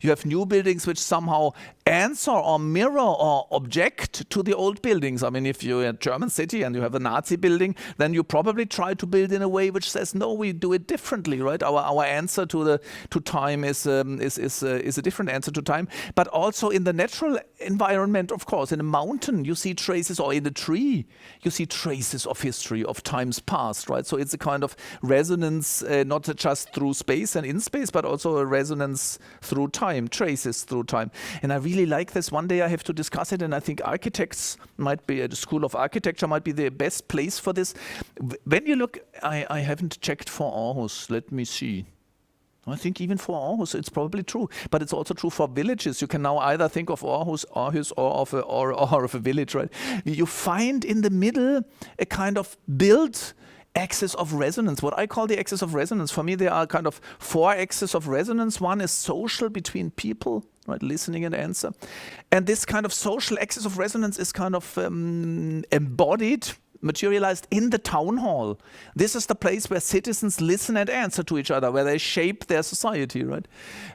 you have new buildings which somehow answer or mirror or object to the old buildings. I mean, if you're in a German city and you have a Nazi building, then you probably try to build in a way which says, no, we do it differently, right? Our answer to time is a different answer to time. But also in the natural environment, of course, in a mountain, you see traces, or in a tree, you see traces of history, of times past, right? So it's a kind of resonance, not just through space and in space, but also a resonance through time, traces through time. And I really like this. One day I have to discuss it, and I think architects might be, the School of Architecture might be the best place for this. When you look, I haven't checked for Aarhus, let me see. I think even for Aarhus, it's probably true, but it's also true for villages. You can now either think of Aarhus or of a village, right? You find in the middle a kind of built axis of resonance, what I call the axis of resonance. For me, there are kind of 4 axes of resonance. One is social, between people, right, listening and answer. And this kind of social axis of resonance is kind of embodied, materialized in the town hall. This is the place where citizens listen and answer to each other, where they shape their society, right?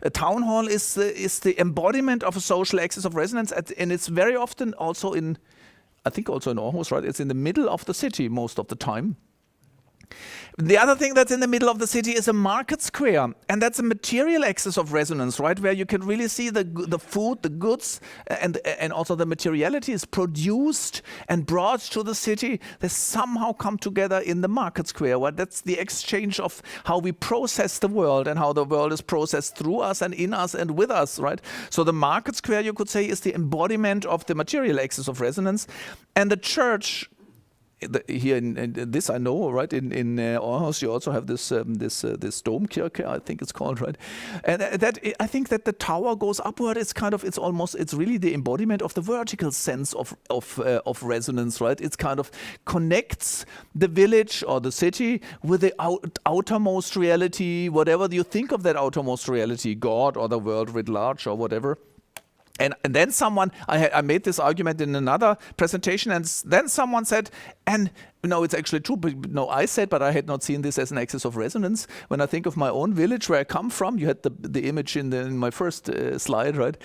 A town hall is the embodiment of a social axis of resonance, and it's very often also I think also in Aarhus, right? It's in the middle of the city most of the time. The other thing that's in the middle of the city is a market square, and that's a material axis of resonance, right? Where you can really see the food, the goods, and also the materiality is produced and brought to the city. They somehow come together in the market square. Well, that's the exchange of how we process the world and how the world is processed through us and in us and with us, right? So the market square, you could say, is the embodiment of the material axis of resonance, and the church here in this I know, right? In Aarhus, you also have this this Domkirche, I think it's called, right? And I think that the tower goes upward. It's kind of, it's really the embodiment of the vertical sense of resonance, right? It's kind of connects the village or the city with the outermost reality, whatever you think of that outermost reality, God or the world writ large or whatever. And then someone, I made this argument in another presentation, and then someone said, and no, it's actually true, but no, I said, but I had not seen this as an axis of resonance. When I think of my own village where I come from, you had the image in my first slide, right?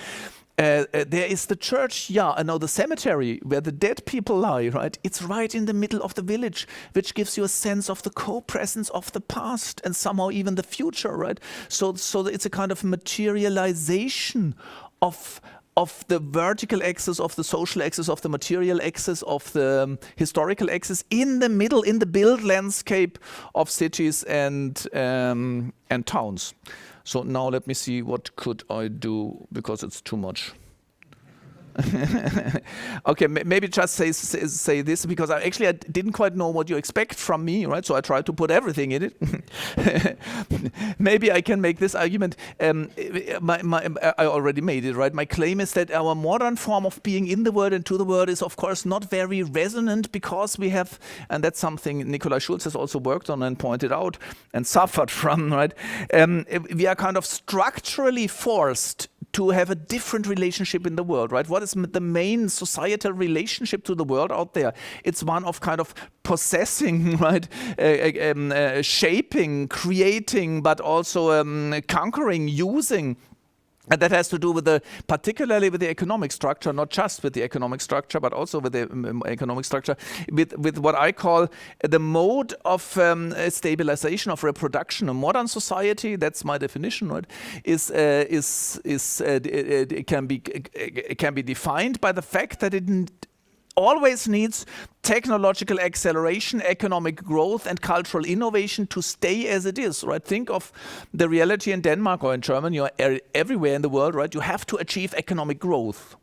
There is the church, the cemetery where the dead people lie, right? It's right in the middle of the village, which gives you a sense of the co-presence of the past and somehow even the future, right? So it's a kind of materialization of the vertical axis, of the social axis, of the material axis, of the historical axis in the middle, in the built landscape of cities and towns. So now let me see, what could I do, because it's too much. Okay, maybe just say this, because I didn't quite know what you expect from me, right? So I tried to put everything in it. Maybe I can make this argument. I already made it, right? My claim is that our modern form of being in the world and to the world is, of course, not very resonant, because we have, and that's something Nikolaj Schultz has also worked on and pointed out and suffered from, right? We are kind of structurally forced to have a different relationship in the world, right? What is the main societal relationship to the world out there? It's one of kind of possessing, right? Shaping, creating, but also conquering, using. And that has to do with particularly with the economic structure, not just with the economic structure, but also with the economic structure, with what I call the mode of stabilization of reproduction. A modern society, that's my definition, right, it can be defined by the fact that it always needs technological acceleration, economic growth, and cultural innovation to stay as it is, right? Think of the reality in Denmark or in Germany or everywhere in the world, right? You have to achieve economic growth.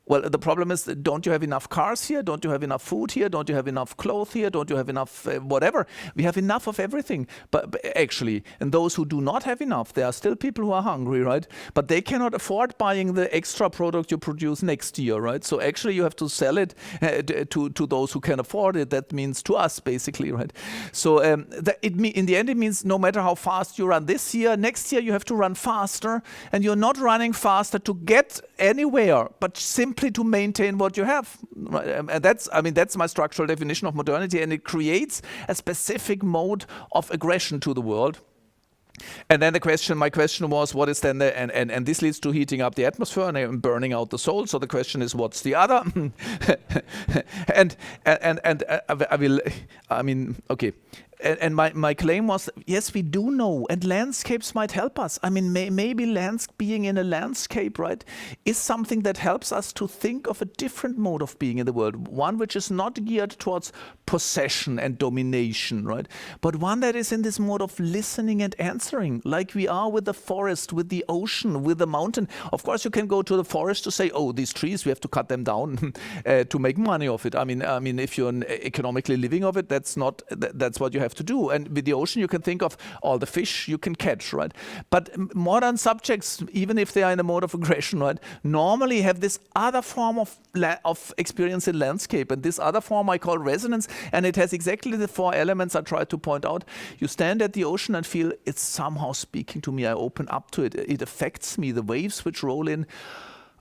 Well, the problem is, don't you have enough cars here? Don't you have enough food here? Don't you have enough clothes here? Don't you have enough whatever? We have enough of everything. But actually, and those who do not have enough, there are still people who are hungry, right? But they cannot afford buying the extra product you produce next year, right? So actually, you have to sell it to those who can afford it. That means to us, basically, right? So in the end, it means no matter how fast you run this year, next year you have to run faster, and you're not running faster to get anywhere, but simply to maintain what you have. And that's my structural definition of modernity, and it creates a specific mode of aggression to the world. And then my question was, what is then and this leads to heating up the atmosphere and burning out the soul. So the question is, what's the other? Okay. And my claim was, yes, we do know, and landscapes might help us. I mean, maybe being in a landscape, right, is something that helps us to think of a different mode of being in the world, one which is not geared towards possession and domination, right, but one that is in this mode of listening and answering, like we are with the forest, with the ocean, with the mountain. Of course, you can go to the forest to say, oh, these trees, we have to cut them down to make money of it. I mean, if you're economically living of it, that's what you have to do. And with the ocean, you can think of all the fish you can catch, right? But modern subjects, even if they are in a mode of aggression, right, normally have this other form of experience in landscape. And this other form I call resonance, and it has exactly the 4 elements I tried to point out. You stand at the ocean and feel it's somehow speaking to me. I open up to it. It affects me. The waves which roll in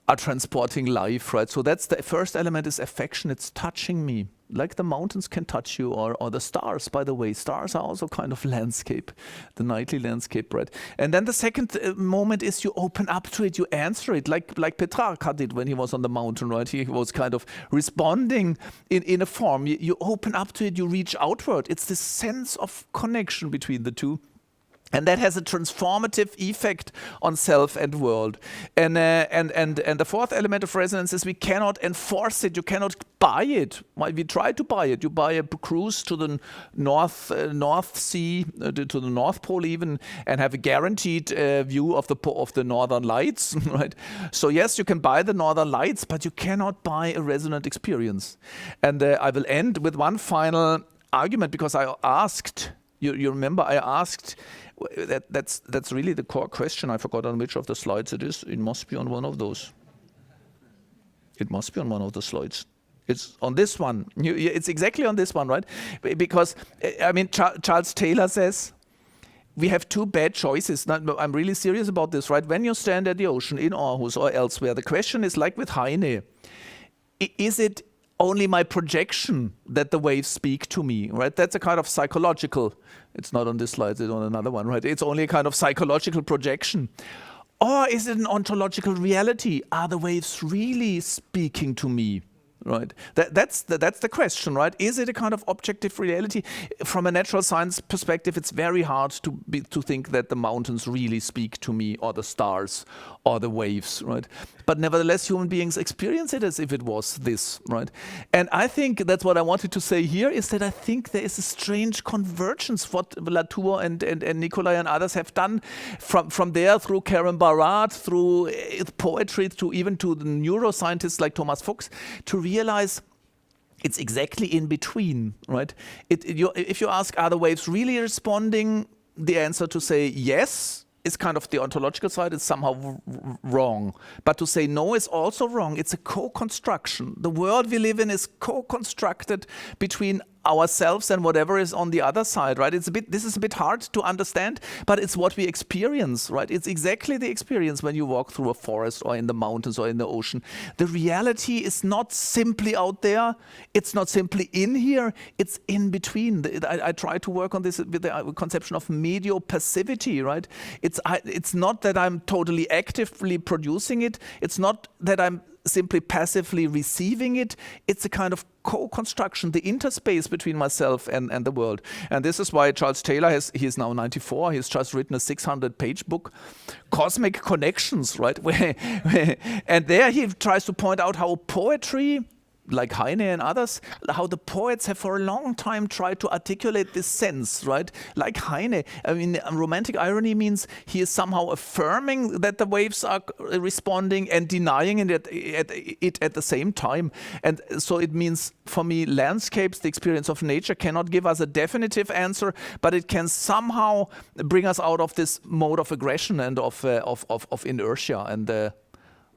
are transporting life, right? So that's the first element, is affection. It's touching me, like the mountains can touch you, or the stars, by the way. Stars are also kind of landscape, the nightly landscape, right? And then the second moment is you open up to it, you answer it, like Petrarch did when he was on the mountain, right? He was kind of responding in a form. You open up to it, you reach outward. It's this sense of connection between the two. And that has a transformative effect on self and world. And the fourth element of resonance is we cannot enforce it. You cannot buy it. We try to buy it. You buy a cruise to the North Sea, to the North Pole even, and have a guaranteed view of the Northern Lights, right? So yes, you can buy the Northern Lights, but you cannot buy a resonant experience. And I will end with one final argument, because I asked, you remember I asked, that's really the core question. I forgot on which of the slides it is. It must be on one of those. It must be on one of the slides. It's on this one. It's exactly on this one, right? Because, I mean, Charles Taylor says, we have two bad choices. Now, I'm really serious about this, right? When you stand at the ocean in Aarhus or elsewhere, the question is like with Heine, is it only my projection that the waves speak to me, right? That's a kind of psychological, it's not on this slide, it's on another one, right? It's only a kind of psychological projection. Or is it an ontological reality? Are the waves really speaking to me? Right, that's the question, right? Is it a kind of objective reality? From a natural science perspective, it's very hard to think that the mountains really speak to me, or the stars, or the waves, right? But nevertheless, human beings experience it as if it was this, right? And I think that's what I wanted to say here, is that I think there is a strange convergence what Latour and Nikolaj and others have done from there through Karen Barad, through poetry, to even to the neuroscientists like Thomas Fuchs, to realize it's exactly in between, right? If you ask, are the waves really responding? The answer to say yes is kind of the ontological side, it's somehow wrong. But to say no is also wrong. It's a co-construction. The world we live in is co-constructed between ourselves and whatever is on the other side, right? This is a bit hard to understand, but it's what we experience, right? It's exactly the experience when you walk through a forest or in the mountains or in the ocean. The reality is not simply out there. It's not simply in here. It's in between. I try to work on this with the conception of medio-passivity, right? It's not that I'm totally actively producing it. It's not that I'm simply passively receiving it. It's a kind of co-construction, the interspace between myself and the world. And this is why Charles Taylor he's now 94, he's just written a 600-page book, Cosmic Connections, right? And there he tries to point out how poetry, like Heine and others, how the poets have for a long time tried to articulate this sense, right? Like Heine, I mean, romantic irony means he is somehow affirming that the waves are responding and denying it at the same time. And so it means, for me, landscapes, the experience of nature, cannot give us a definitive answer, but it can somehow bring us out of this mode of aggression and of inertia. And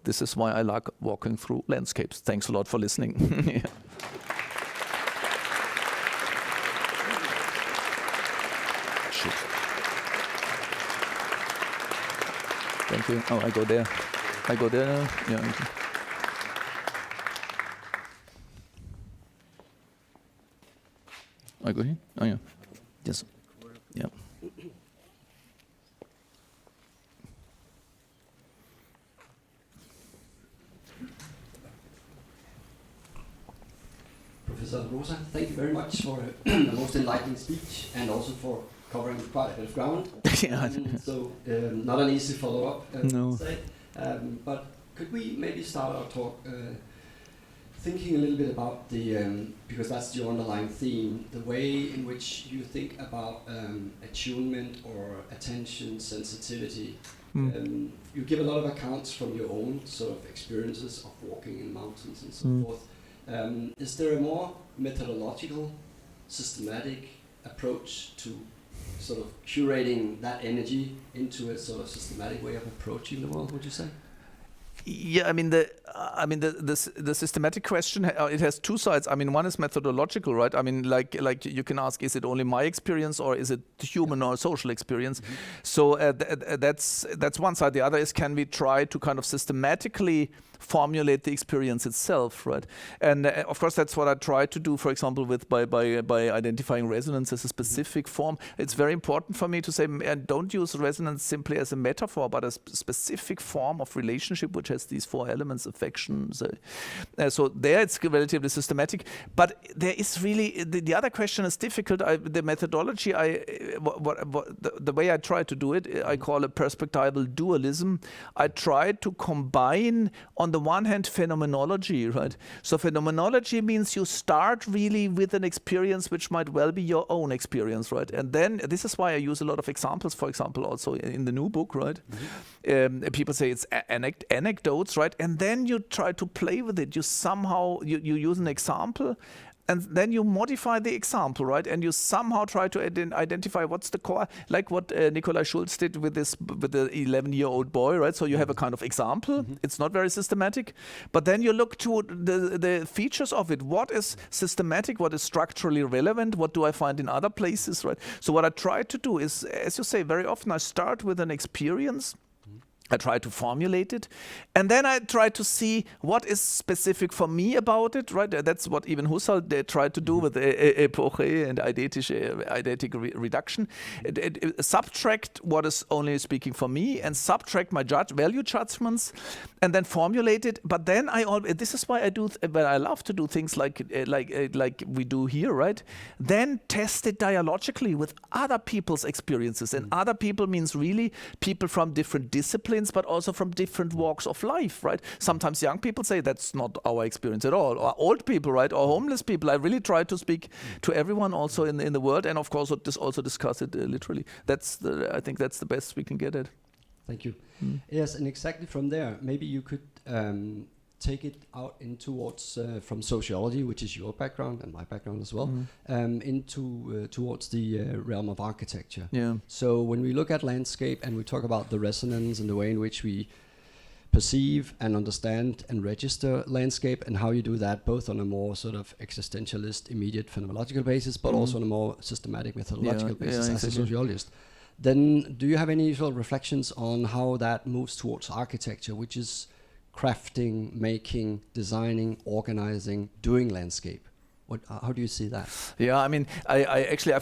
this is why I like walking through landscapes. Thanks a lot for listening. Yeah. Shit. Thank you. Oh, I go there. I go there now? Yeah. Okay. I go here? Oh, yeah. Yes. Yeah. Professor Rosa, thank you very much for a most enlightening speech, and also for covering quite a bit of ground. Yeah. So not an easy follow-up, No. say. But could we maybe start our talk thinking a little bit about the, because that's your underlying theme, the way in which you think about attunement or attention, sensitivity. You give a lot of accounts from your own sort of experiences of walking in mountains and so forth. Is there a more methodological, systematic approach to sort of curating that energy into a sort of systematic way of approaching the world, would you say? Yeah, I mean the systematic question, it has two sides. I mean, one is methodological, right? I mean, like you can ask, is it only my experience or is it human or social experience? So that's one side. The other is, can we try to kind of systematically formulate the experience itself, right? And of course, that's what I try to do, for example, with by identifying resonance as a specific form. It's very important for me to say, and don't use resonance simply as a metaphor, but a specific form of relationship which has these four elements: affection. So there, it's relatively systematic. But there is really the other question is difficult. The methodology, the way I try to do it, I call it perspectival dualism. I try to combine, on the one hand, phenomenology, right? So phenomenology means you start really with an experience which might well be your own experience, right? And then this is why I use a lot of examples, for example, also in the new book, right? People say it's anecdotes, right? And then you try to play with it. You somehow, you use an example, and then you modify the example, right? And you somehow try to identify what's the core, like what Nikolaj Schultz did with the 11-year-old boy, right? So you have a kind of example. It's not very systematic, but then you look to the features of it. What is systematic? What is structurally relevant? What do I find in other places, right? So what I try to do is, as you say, very often I start with an experience. I try to formulate it, and then I try to see what is specific for me about it, right? That's what even Husserl tried to do with Epoche and eidetic reduction. Subtract what is only speaking for me, and subtract my value judgments, and then formulate it. But then this is why I love to do things like we do here, right? Then test it dialogically with other people's experiences, and other people means really people from different disciplines, but also from different walks of life, right? Sometimes young people say that's not our experience at all, or old people, right? Or homeless people. I really try to speak to everyone also in the world, and of course also discuss it literally. I think that's the best we can get at. Thank you. Yes, and exactly from there, maybe you could take it out in towards from sociology, which is your background and my background as well, towards the realm of architecture. Yeah. So when we look at landscape and we talk about the resonance and the way in which we perceive and understand and register landscape, and how you do that both on a more sort of existentialist, immediate phenomenological basis, but also on a more systematic methodological basis as a sociologist, then do you have any sort of reflections on how that moves towards architecture, which is crafting, making, designing, organizing, doing landscape? How do you see that? Yeah, I mean, I actually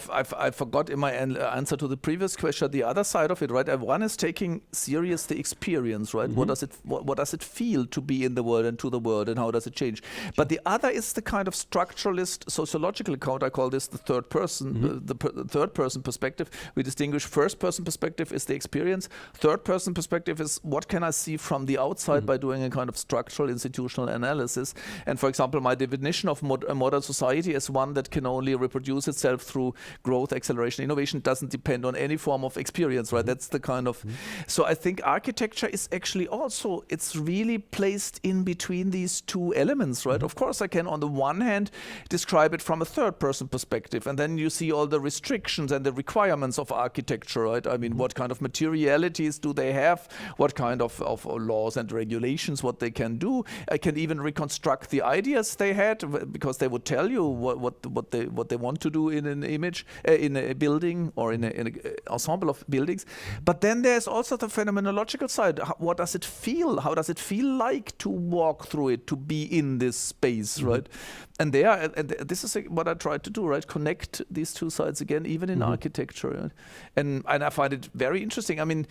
forgot in my answer to the previous question the other side of it, right? One is taking serious the experience, right? What does it feel to be in the world and to the world, and how does it change? Sure. But the other is the kind of structuralist sociological account. I call this the third person, the third person perspective. We distinguish first person perspective is the experience. Third person perspective is what can I see from the outside by doing a kind of structural institutional analysis. And for example, my definition of modern society as one that can only reproduce itself through growth, acceleration, innovation doesn't depend on any form of experience, right? That's the kind of... So I think architecture is actually also, it's really placed in between these two elements, right? Of course, I can on the one hand describe it from a third person perspective, and then you see all the restrictions and the requirements of architecture, right? I mean, what kind of materialities do they have? What kind of laws and regulations, what they can do? I can even reconstruct the ideas they had, because they would tell you what they want to do in an image, in a building, or in an ensemble of buildings. But then there's also the phenomenological side. What does it feel? How does it feel like to walk through it, to be in this space, right? And this is what I try to do, right? Connect these two sides again, even in architecture. Right? And I find it very interesting. I mean,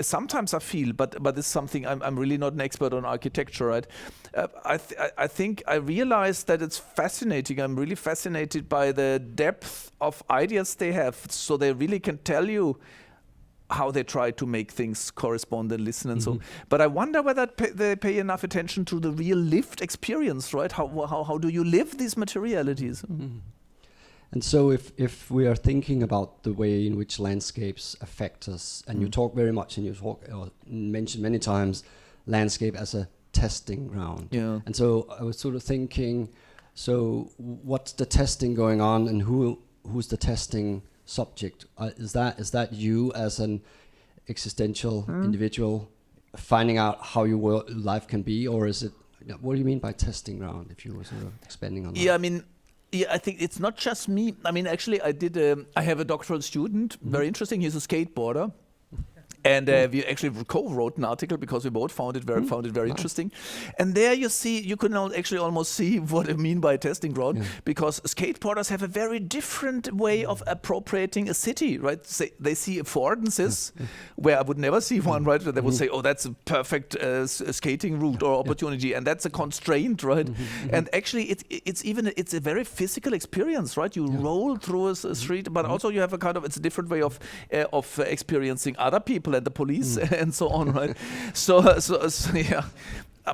sometimes I feel, but this is something I'm really not an expert on architecture, right? I think I realize that it's fascinating. I'm really fascinated by the depth of ideas they have, so they really can tell you how they try to make things correspond and listen and so. But I wonder whether they pay enough attention to the real lived experience, right? How do you live these materialities? And so if we are thinking about the way in which landscapes affect us, and you talk very much, and you mention many times landscape as a testing ground. Yeah. And so I was sort of thinking, so what's the testing going on, and who's the testing subject? Is that you as an existential individual finding out how your life can be, or is it, what do you mean by testing ground, if you were sort of expanding on that? Yeah, I mean, I think it's not just me. I mean, actually, I have a doctoral student, very interesting. He's a skateboarder. And we actually co-wrote an article because we both found it very interesting. And there you can actually almost see what I mean by testing ground, because skateboarders have a very different way of appropriating a city, right? They see affordances where I would never see one, right? Where they would say, oh, that's a perfect skating route or opportunity, and that's a constraint, right? And actually, it's a very physical experience, right? You roll through a street, but also you have it's a different way of experiencing other people and the police and so on, right? So yeah.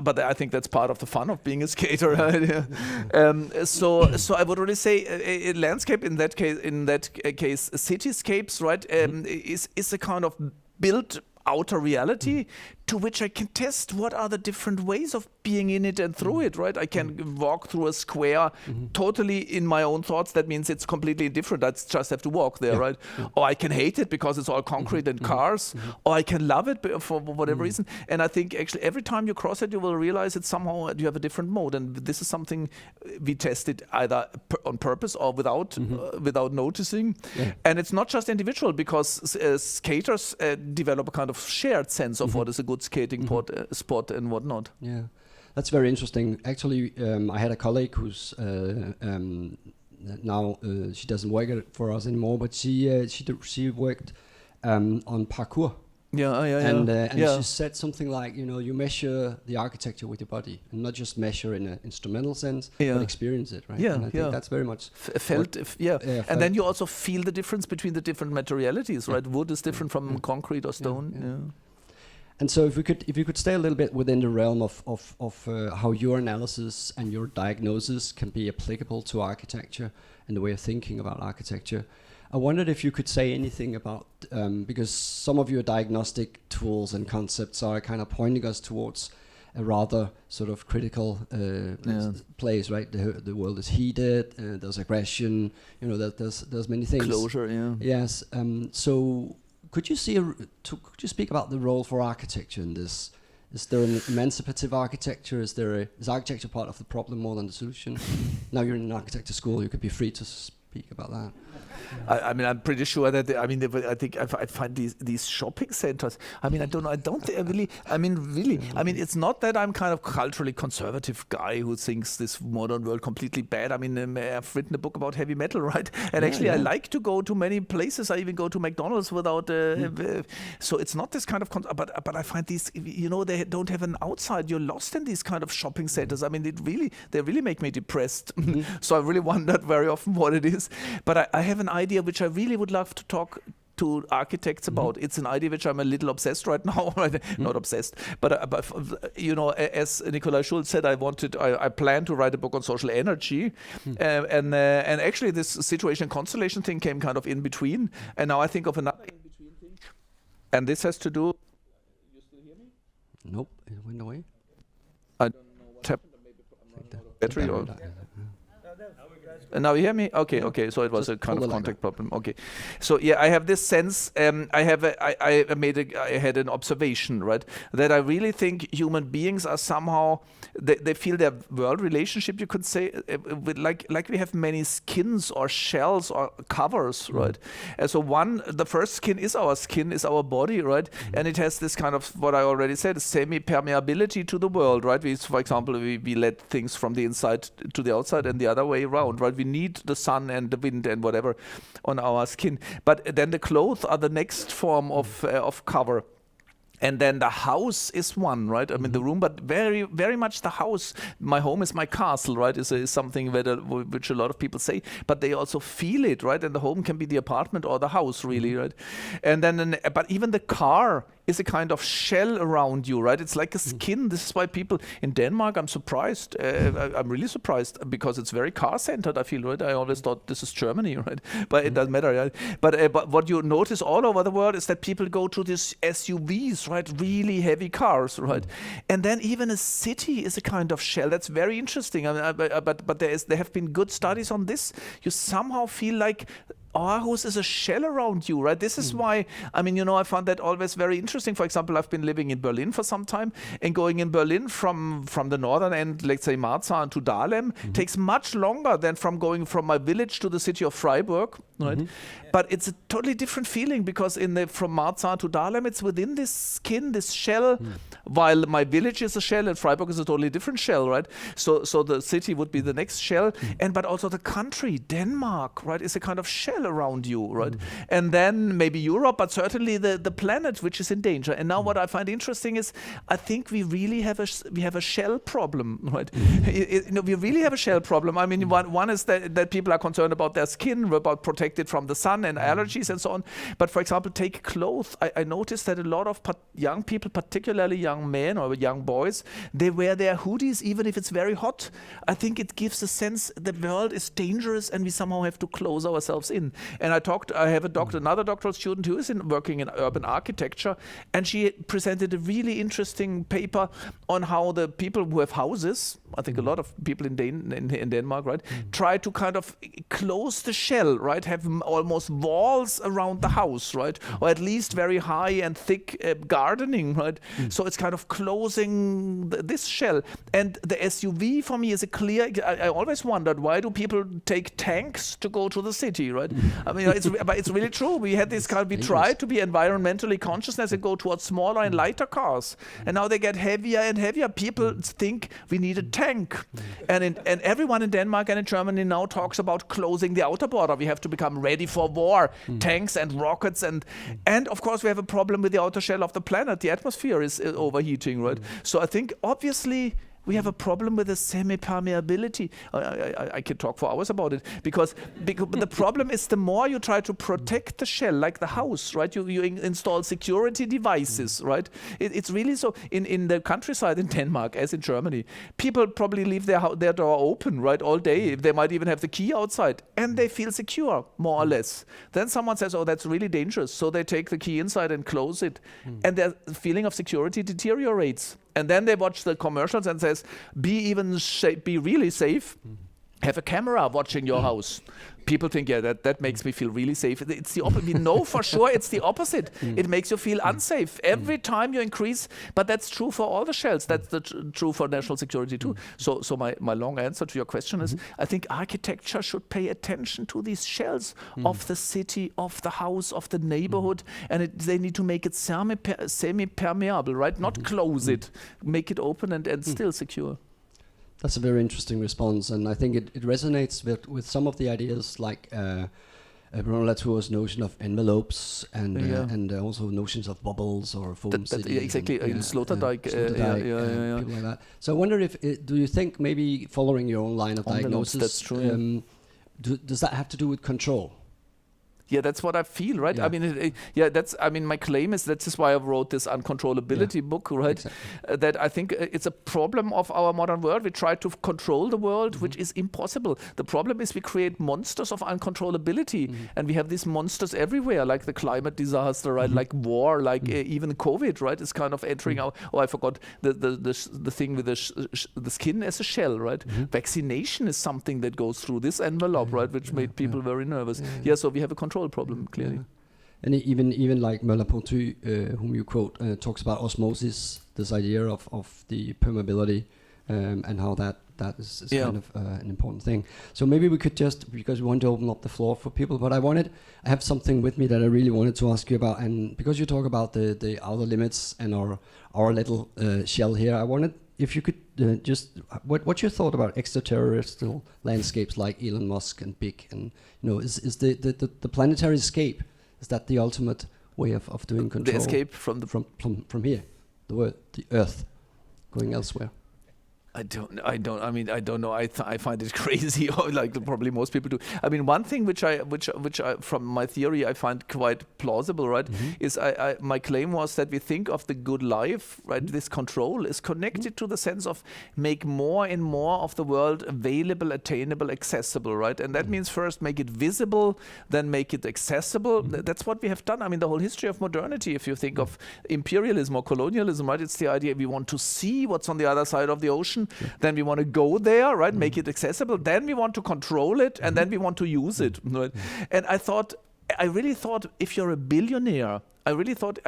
But I think that's part of the fun of being a skater. Right? So I would really say a landscape in that case, cityscapes, right, is a kind of built outer reality to which I can test what are the different ways of being in it and through it, right? I can walk through a square totally in my own thoughts. That means it's completely indifferent. I just have to walk there, right? Or I can hate it because it's all concrete and cars, or I can love it for whatever reason. And I think actually every time you cross it, you will realize that somehow you have a different mode. And this is something we tested either on purpose or without noticing. And it's not just individual, because skaters develop a kind of shared sense of what is a good skating spot and whatnot. Yeah, that's very interesting. Actually, I had a colleague who's now she doesn't work for us anymore, but she worked on parkour. And she said something like, you measure the architecture with your body, and not just measure in an instrumental sense, but experience it, right? And I think that's very much felt. And then you also feel the difference between the different materialities, right? Wood is different from concrete or stone. And so if you could stay a little bit within the realm of how your analysis and your diagnosis can be applicable to architecture and the way of thinking about architecture, I wondered if you could say anything about, because some of your diagnostic tools and concepts are kind of pointing us towards a rather sort of critical place, right? The world is heated, there's aggression, there's many things. Closure, Yes. So could you speak about the role for architecture in this? Is there an emancipative architecture? Is architecture part of the problem more than the solution? Now you're in an architecture school, you could be free to speak about that. I mean, I'm pretty sure that I think I find these shopping centers. I mean, I don't know. I don't think really. I mean, it's not that I'm kind of culturally conservative guy who thinks this modern world completely bad. I mean, I've written a book about heavy metal, right? And I like to go to many places. I even go to McDonald's without. So it's not this kind of. But I find these. They don't have an outside. You're lost in these kind of shopping centers. I mean, they really make me depressed. So I really wondered very often what it is. But I have an idea which I really would love to talk to architects about. It's an idea which I'm a little obsessed right now. Not obsessed, but as Nikolaj Schultz said, I plan to write a book on social energy, and actually this situation constellation thing came kind of in between, and now I think of another in between thing, and this has to do. You still hear me? Nope, it went away. I don't know what happened. Maybe I'm running out of battery or. And now you hear me? Okay. So it was a kind of contact problem. Okay. So I have this sense. I had an observation, right, that I really think human beings are somehow they feel their world relationship. You could say with like we have many skins or shells or covers, right? And so the first skin is our body, right? And it has this kind of what I already said, semi-permeability to the world, right? For example, we let things from the inside to the outside and the other way around, right? We need the sun and the wind and whatever on our skin. But then the clothes are the next form of cover. And then the house is one, right? I mean, the room, but very, very much the house. My home is my castle, right? Is something which a lot of people say, but they also feel it, right? And the home can be the apartment or the house, really, right? And then, but even the car is a kind of shell around you, right? It's like a skin. This is why people in Denmark, I'm surprised. I'm really surprised because it's very car-centered, I feel, right? I always thought this is Germany, right? But it doesn't matter, right? But what you notice all over the world is that people go to these SUVs, right? Really heavy cars, right? And then even a city is a kind of shell. That's very interesting. But there have been good studies on this. You somehow feel like Aarhus is a shell around you, right? This is why, I mean, I found that always very interesting. For example, I've been living in Berlin for some time, and going in Berlin from the northern end, let's say Marzahn to Dahlem, takes much longer than going from my village to the city of Freiburg, right? But it's a totally different feeling because from Marzahn to Dahlem, it's within this skin, this shell, while my village is a shell and Freiburg is a totally different shell, right? So the city would be the next shell, but also the country, Denmark, right, is a kind of shell around you, right? And then maybe Europe, but certainly the planet, which is in danger. And now what I find interesting is, I think we really have a shell problem, right? We really have a shell problem. I mean, one is that people are concerned about their skin, about protected from the sun and allergies and so on. But for example, take clothes. I noticed that a lot of young people, particularly young men or young boys, they wear their hoodies even if it's very hot. I think it gives a sense the world is dangerous and we somehow have to close ourselves in. And I have another doctoral student who is working in urban architecture, and she presented a really interesting paper on how the people who have houses, I think a lot of people in Denmark, right, try to kind of close the shell, right, have almost walls around the house, right, or at least very high and thick gardening, right. So it's kind of closing this shell. And the SUV for me is a clear. I always wondered, why do people take tanks to go to the city, right? I mean, but it's really true. We had this we tried to be environmentally conscious and go towards smaller and lighter cars, and now they get heavier and heavier. People think we need a tank, and everyone in Denmark and in Germany now talks about closing the outer border. We have to become ready for war, tanks and rockets, and of course we have a problem with the outer shell of the planet. The atmosphere is overheating, right? So I think obviously we have a problem with the semi-permeability. I can talk for hours about it because the problem is the more you try to protect the shell, like the house, right? You install security devices, right? It's really so. In the countryside in Denmark, as in Germany, people probably leave their door open, right, all day. They might even have the key outside, and they feel secure, more or less. Then someone says, "Oh, that's really dangerous," so they take the key inside and close it, and their feeling of security deteriorates. And then they watch the commercials and says, be really safe. Have a camera watching your house. People think, that makes me feel really safe. It's the opposite. We know for sure it's the opposite. It makes you feel unsafe every time you increase. But that's true for all the shells. That's true for national security too. So my long answer to your question is, I think architecture should pay attention to these shells of the city, of the house, of the neighborhood, and they need to make it semi-permeable, right? Not close it, make it open and still secure. That's a very interesting response, and I think it resonates with some of the ideas like Bruno Latour's notion of envelopes and also notions of bubbles or foam cities. Exactly, in Sloterdijk, people like that. So I wonder do you think maybe following your own line of diagnosis, that's true, does that have to do with control? Yeah, that's what I feel, right? Yeah. I mean, my claim is that is why I wrote this uncontrollability book, right? Exactly. That I think it's a problem of our modern world. We try to control the world, which is impossible. The problem is we create monsters of uncontrollability, and we have these monsters everywhere, like the climate disaster, right? Like war, like even COVID, right? Is kind of entering our. Oh, I forgot the thing with the skin as a shell, right? Vaccination is something that goes through this envelope, right? Which made people very nervous. Yeah, so we have a control problem, clearly. And even like Merleau-Ponty, whom you quote, talks about osmosis, this idea of the permeability, and how that is kind of an important thing. So maybe we could just, because we want to open up the floor for people, but I have something with me that I really wanted to ask you about, and because you talk about the outer limits and our little shell here, I wanted, if you could what's your thought about extraterrestrial landscapes like Elon Musk and big, and is the planetary escape, is that the ultimate way of doing control? The escape from here, the Earth, going elsewhere. I don't know. I find it crazy, like probably most people do. I mean, one thing which I from my theory I find quite plausible, right? Is my claim was that we think of the good life, right? This control is connected to the sense of make more and more of the world available, attainable, accessible, right? And that means first make it visible, then make it accessible. That's what we have done. I mean, the whole history of modernity, if you think of imperialism or colonialism, right? It's the idea we want to see what's on the other side of the ocean. Then we want to go there, right? Make it accessible. Then we want to control it, and then we want to use it. Right? And I really thought, if you're a billionaire, I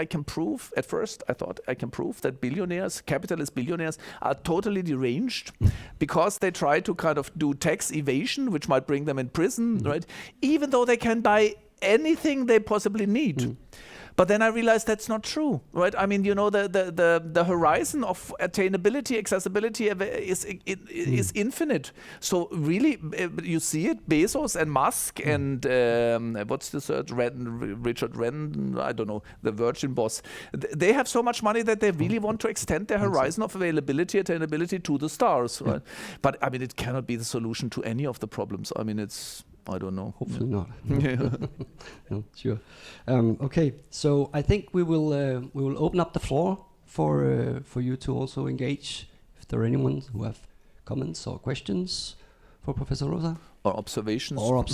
can prove that billionaires, capitalist billionaires, are totally deranged because they try to kind of do tax evasion, which might bring them in prison, right? Even though they can buy anything they possibly need. But then I realized that's not true, right? I mean, the horizon of attainability, accessibility is infinite. So really, you see it, Bezos and Musk and what's the third, Richard Wren, I don't know, the Virgin boss. They have so much money that they really want to extend their horizon of availability, attainability to the stars, right? But I mean, it cannot be the solution to any of the problems. I mean, I don't know. Hopefully not. Yeah. No, sure. Okay, so I think we will open up the floor for you to also engage. If there are anyone who have comments or questions for Professor Rosa, or observations, or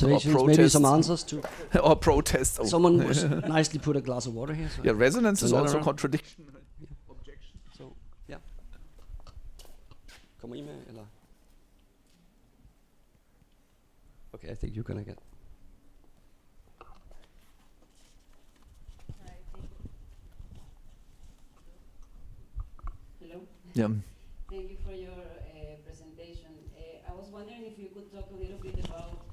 maybe some answers to, or protests. Someone was nicely put a glass of water here. So yeah, resonance is also contradiction. Yeah. Objection. So yeah. Kommer I med, eller? Okay, I think you're gonna get. Hello. Yeah. Thank you for your presentation. I was wondering if you could talk a little bit about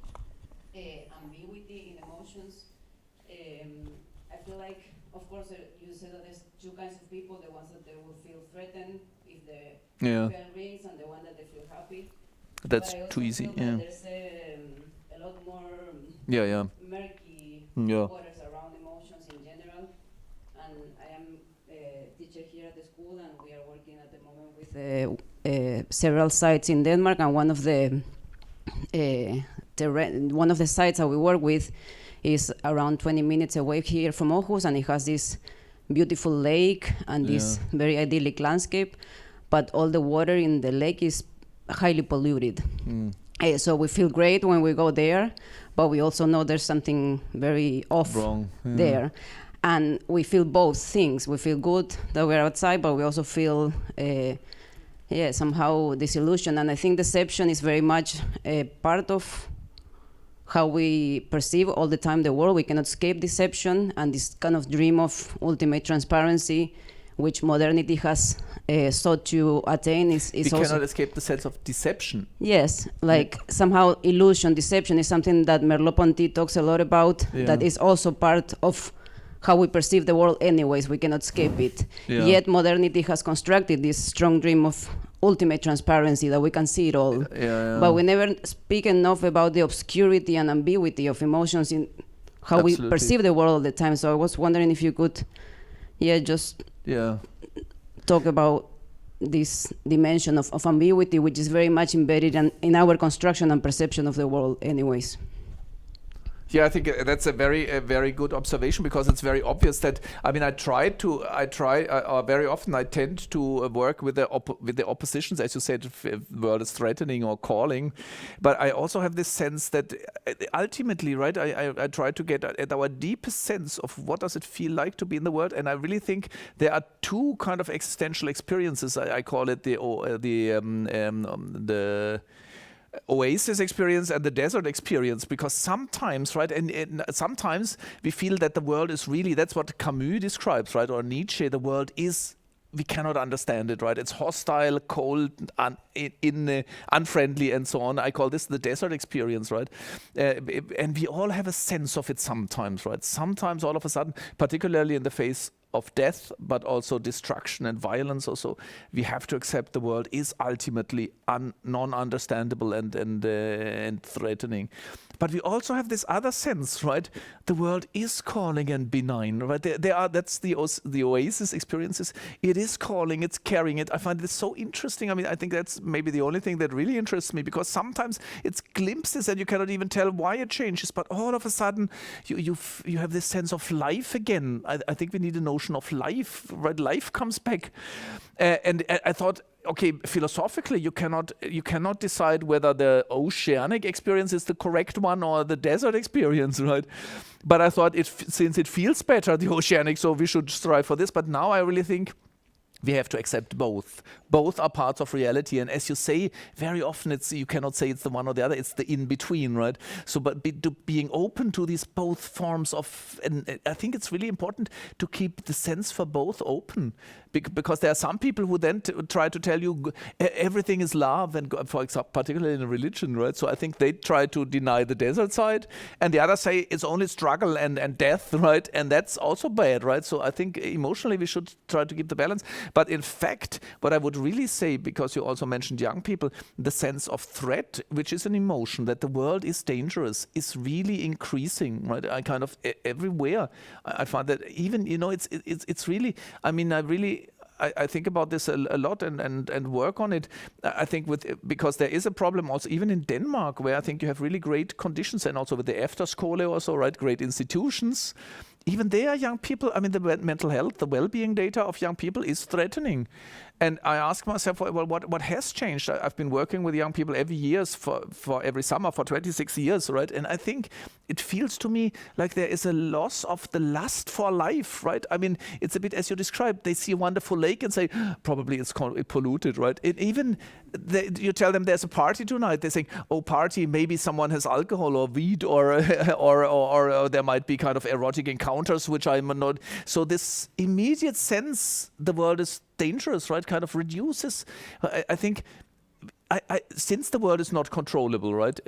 ambiguity in emotions. I feel like, of course, you said that there's two kinds of people: the ones that they will feel threatened if the bell rings, and the one that they feel happy. That's too easy. Yeah. There's a lot more murky Yeah. waters around emotions in general. And I am a teacher here at the school, and we are working at the moment with several sites in Denmark. And one of the sites that we work with is around 20 minutes away here from Aarhus, and it has this beautiful lake and this very idyllic landscape. But all the water in the lake is highly polluted. So we feel great when we go there, but we also know there's something very off there. And we feel both things. We feel good that we're outside, but we also feel somehow disillusioned. And I think deception is very much a part of how we perceive all the time the world. We cannot escape deception, and this kind of dream of ultimate transparency, which modernity has sought to attain, is we also... cannot escape the sense of deception. Yes, like somehow illusion, deception is something that Merleau-Ponty talks a lot about, that is also part of how we perceive the world anyways. We cannot escape it. Yet modernity has constructed this strong dream of ultimate transparency, that we can see it all. But we never speak enough about the obscurity and ambiguity of emotions in how we perceive the world all the time. So I was wondering if you could talk about this dimension of ambiguity, which is very much embedded in our construction and perception of the world anyways. Yeah, I think that's a very good observation, because it's very obvious that, I mean, very often I tend to work with the oppositions, as you said, the world is threatening or calling, but I also have this sense that ultimately, right, I try to get at our deepest sense of what does it feel like to be in the world, and I really think there are two kind of existential experiences. I call it the oasis experience and the desert experience, because sometimes, right, and sometimes we feel that the world is really, that's what Camus describes, right, or Nietzsche, the world is, we cannot understand it, right, it's hostile, cold, unfriendly, and so on. I call this the desert experience, right, and we all have a sense of it sometimes, right, sometimes all of a sudden, particularly in the face of death, but also destruction and violence. Also, we have to accept the world is ultimately non-understandable and threatening. But we also have this other sense, right? The world is calling and benign, right? That's the oasis experiences. It is calling, it's carrying it. I find this so interesting. I mean, I think that's maybe the only thing that really interests me, because sometimes it's glimpses and you cannot even tell why it changes. But all of a sudden, you have this sense of life again. I think we need a notion of life, right? Life comes back, and I thought, okay, philosophically, you cannot decide whether the oceanic experience is the correct one or the desert experience, right? But I thought, since it feels better, the oceanic, so we should strive for this. But now I really think we have to accept both. Both are parts of reality, and as you say, very often you cannot say it's the one or the other, it's the in-between, right? So, but being open to these both forms of, and I think it's really important to keep the sense for both open, because there are some people who then try to tell you everything is love, and for example, particularly in religion, right? So I think they try to deny the desert side, and the others say it's only struggle and death, right? And that's also bad, right? So I think emotionally we should try to keep the balance. But in fact, what I would really say, because you also mentioned young people, the sense of threat, which is an emotion, that the world is dangerous, is really increasing, right? I kind of everywhere. I find that even, it's really, I think about this a lot and work on it. I think because there is a problem also even in Denmark, where I think you have really great conditions, and also with the efterskole also, right? Great institutions. Even there, young people, the mental health, the well-being data of young people is threatening. And I ask myself, well, what has changed? I've been working with young people every year for every summer for 26 years, right? And I think it feels to me like there is a loss of the lust for life, right? It's a bit as you described. They see a wonderful lake and say, probably it's polluted, right? You tell them there's a party tonight. They think, oh, party, maybe someone has alcohol or weed or there might be kind of erotic encounters, which I'm not. So this immediate sense the world is dangerous, right, kind of reduces. I think since the world is not controllable, right,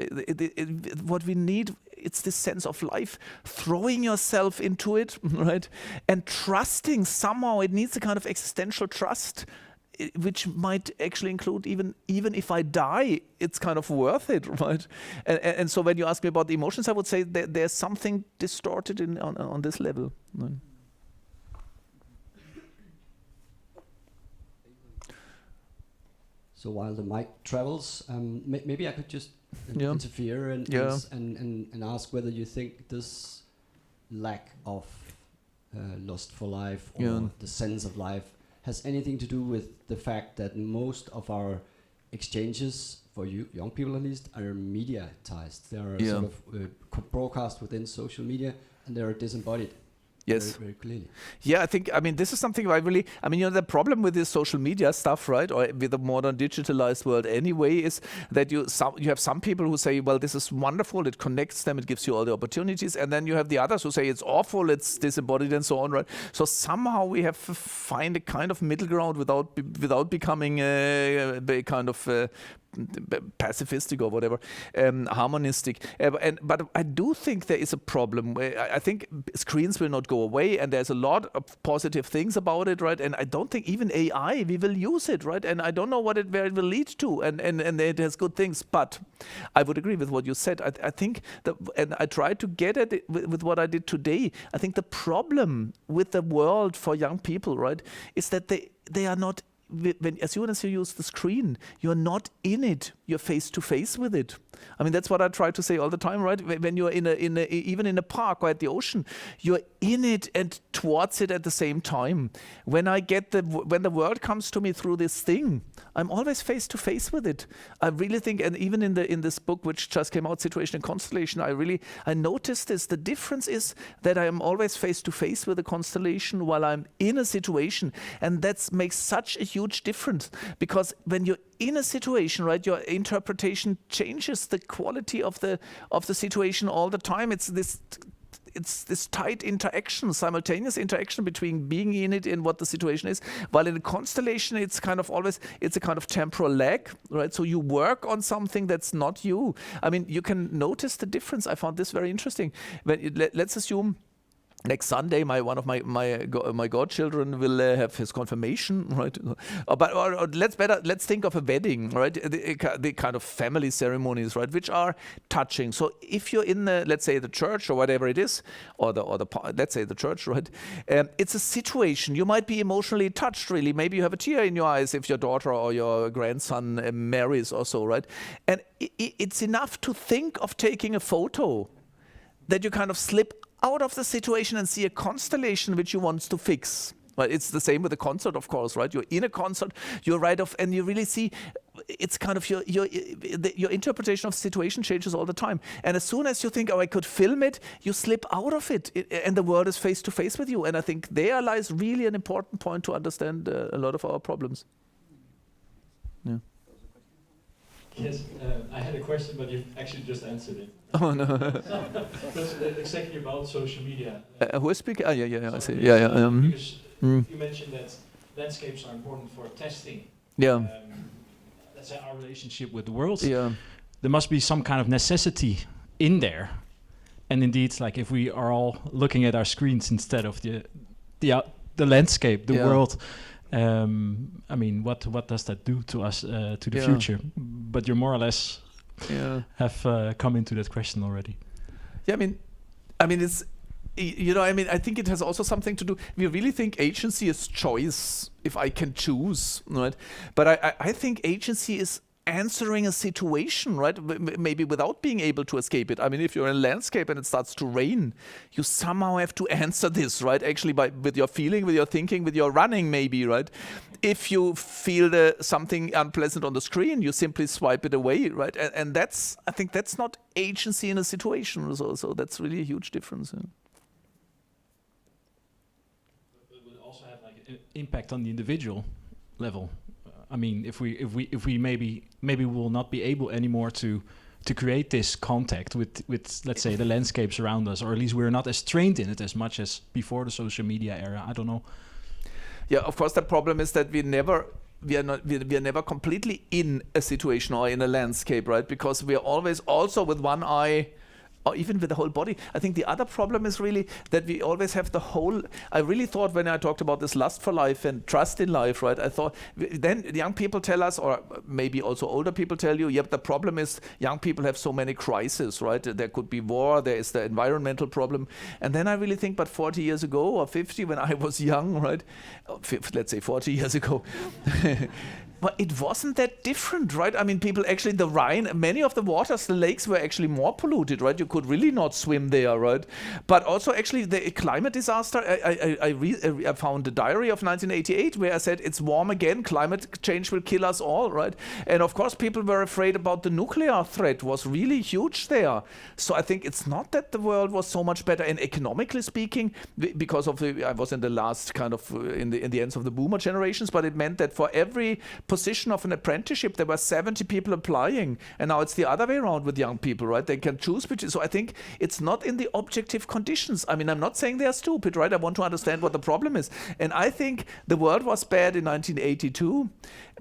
what we need, it's this sense of life, throwing yourself into it, right, and trusting somehow. It needs a kind of existential trust, which might actually include even if I die, it's kind of worth it, right? And so when you ask me about the emotions, I would say there's something distorted on this level. Right? So while the mic travels, maybe I could just interfere and ask whether you think this lack of lust for life or the sense of life has anything to do with the fact that most of our exchanges, for you young people at least, are mediatized. They are sort of broadcast within social media, and they are disembodied. Yes. Very clearly. Yeah, I think, this is something I really, the problem with this social media stuff, right, or with the modern digitalized world anyway, is that you have some people who say, well, this is wonderful, it connects them, it gives you all the opportunities, and then you have the others who say it's awful, it's disembodied and so on, right? So somehow we have to find a kind of middle ground without becoming a kind of pacifistic or whatever, harmonistic. But I do think there is a problem. I think screens will not go away, and there's a lot of positive things about it, right? And I don't think even AI, we will use it, right? And I don't know where it will lead to, and it has good things. But I would agree with what you said. I think and I try to get at it with what I did today. I think the problem with the world for young people, right, is that they are not. As soon as you use the screen, you're not in it. You're face to face with it. That's what I try to say all the time, right? When you're even in a park or at the ocean, you're in it and towards it at the same time. When the world comes to me through this thing, I'm always face to face with it. I really think, and even in this book which just came out, Situation and Constellation, I noticed this. The difference is that I am always face to face with a constellation while I'm in a situation, and that makes such a huge difference, because when you're in a situation, right, your interpretation changes the quality of the situation all the time. It's this tight interaction, simultaneous interaction between being in it and what the situation is. While in a constellation, it's kind of always, it's a kind of temporal lag, right? So you work on something that's not you. You can notice the difference. I found this very interesting. Let's assume next Sunday, one of my godchildren will have his confirmation, right? But let's think of a wedding, right? The kind of family ceremonies, right, which are touching. So if you're in let's say the church or whatever it is, or let's say the church, right? It's a situation. You might be emotionally touched, really. Maybe you have a tear in your eyes if your daughter or your grandson marries or so, right? And it's enough to think of taking a photo that you kind of slip out of the situation and see a constellation which you want to fix. Well, it's the same with a concert, of course, right? You're in a concert, you're right off, and you really see it's kind of your interpretation of situation changes all the time. And as soon as you think, oh, I could film it, you slip out of it, and the world is face to face with you. And I think there lies really an important point to understand a lot of our problems. Yeah. Yes, I had a question, but you've actually just answered it. Oh no. That's exactly about social media. Who is speaking? Yeah, I see. Because you mentioned that landscapes are important for testing. Let's say our relationship with the world. Yeah. There must be some kind of necessity in there. And indeed, like if we are all looking at our screens instead of the landscape, the world. I mean, what does that do to us, to the future? But you're more or less have come into that question already. Yeah, I mean, it's, I think it has also something to do. We really think agency is choice, if I can choose, right? But I think agency is answering a situation, right? Maybe without being able to escape it. I mean, if you're in a landscape and it starts to rain, you somehow have to answer this, right? Actually, with your feeling, with your thinking, with your running, maybe, right? If you feel something unpleasant on the screen, you simply swipe it away, right? And I think that's not agency in a situation. So that's really a huge difference. Yeah. It will also have like an impact on the individual level. I mean, if we maybe we will not be able anymore to create this contact with let's say the landscapes around us, or at least we're not as trained in it as much as before the social media era. I don't know. Yeah, of course, the problem is that we are never completely in a situation or in a landscape, right? Because we are always also with one eye, or even with the whole body. I think the other problem is really that we always have the whole. I really thought when I talked about this lust for life and trust in life, right? I thought then the young people tell us, or maybe also older people tell you, but the problem is young people have so many crises, right? There could be war, there is the environmental problem. And then I really think, but 40 years ago or 50 when I was young, right? Let's say 40 years ago. But it wasn't that different, right? I mean, people actually, the Rhine, many of the waters, the lakes were actually more polluted, right? You could really not swim there, right? But also actually the climate disaster, I found the diary of 1988 where I said it's warm again, climate change will kill us all, right? And of course people were afraid about the nuclear threat was really huge there. So I think it's not that the world was so much better, and economically speaking, because of I was in the last kind of, in the ends of the boomer generations, but it meant that for every position of an apprenticeship, there were 70 people applying, and now it's the other way around with young people, right? They can choose between. So I think it's not in the objective conditions. I mean, I'm not saying they are stupid, right? I want to understand what the problem is. And I think the world was bad in 1982,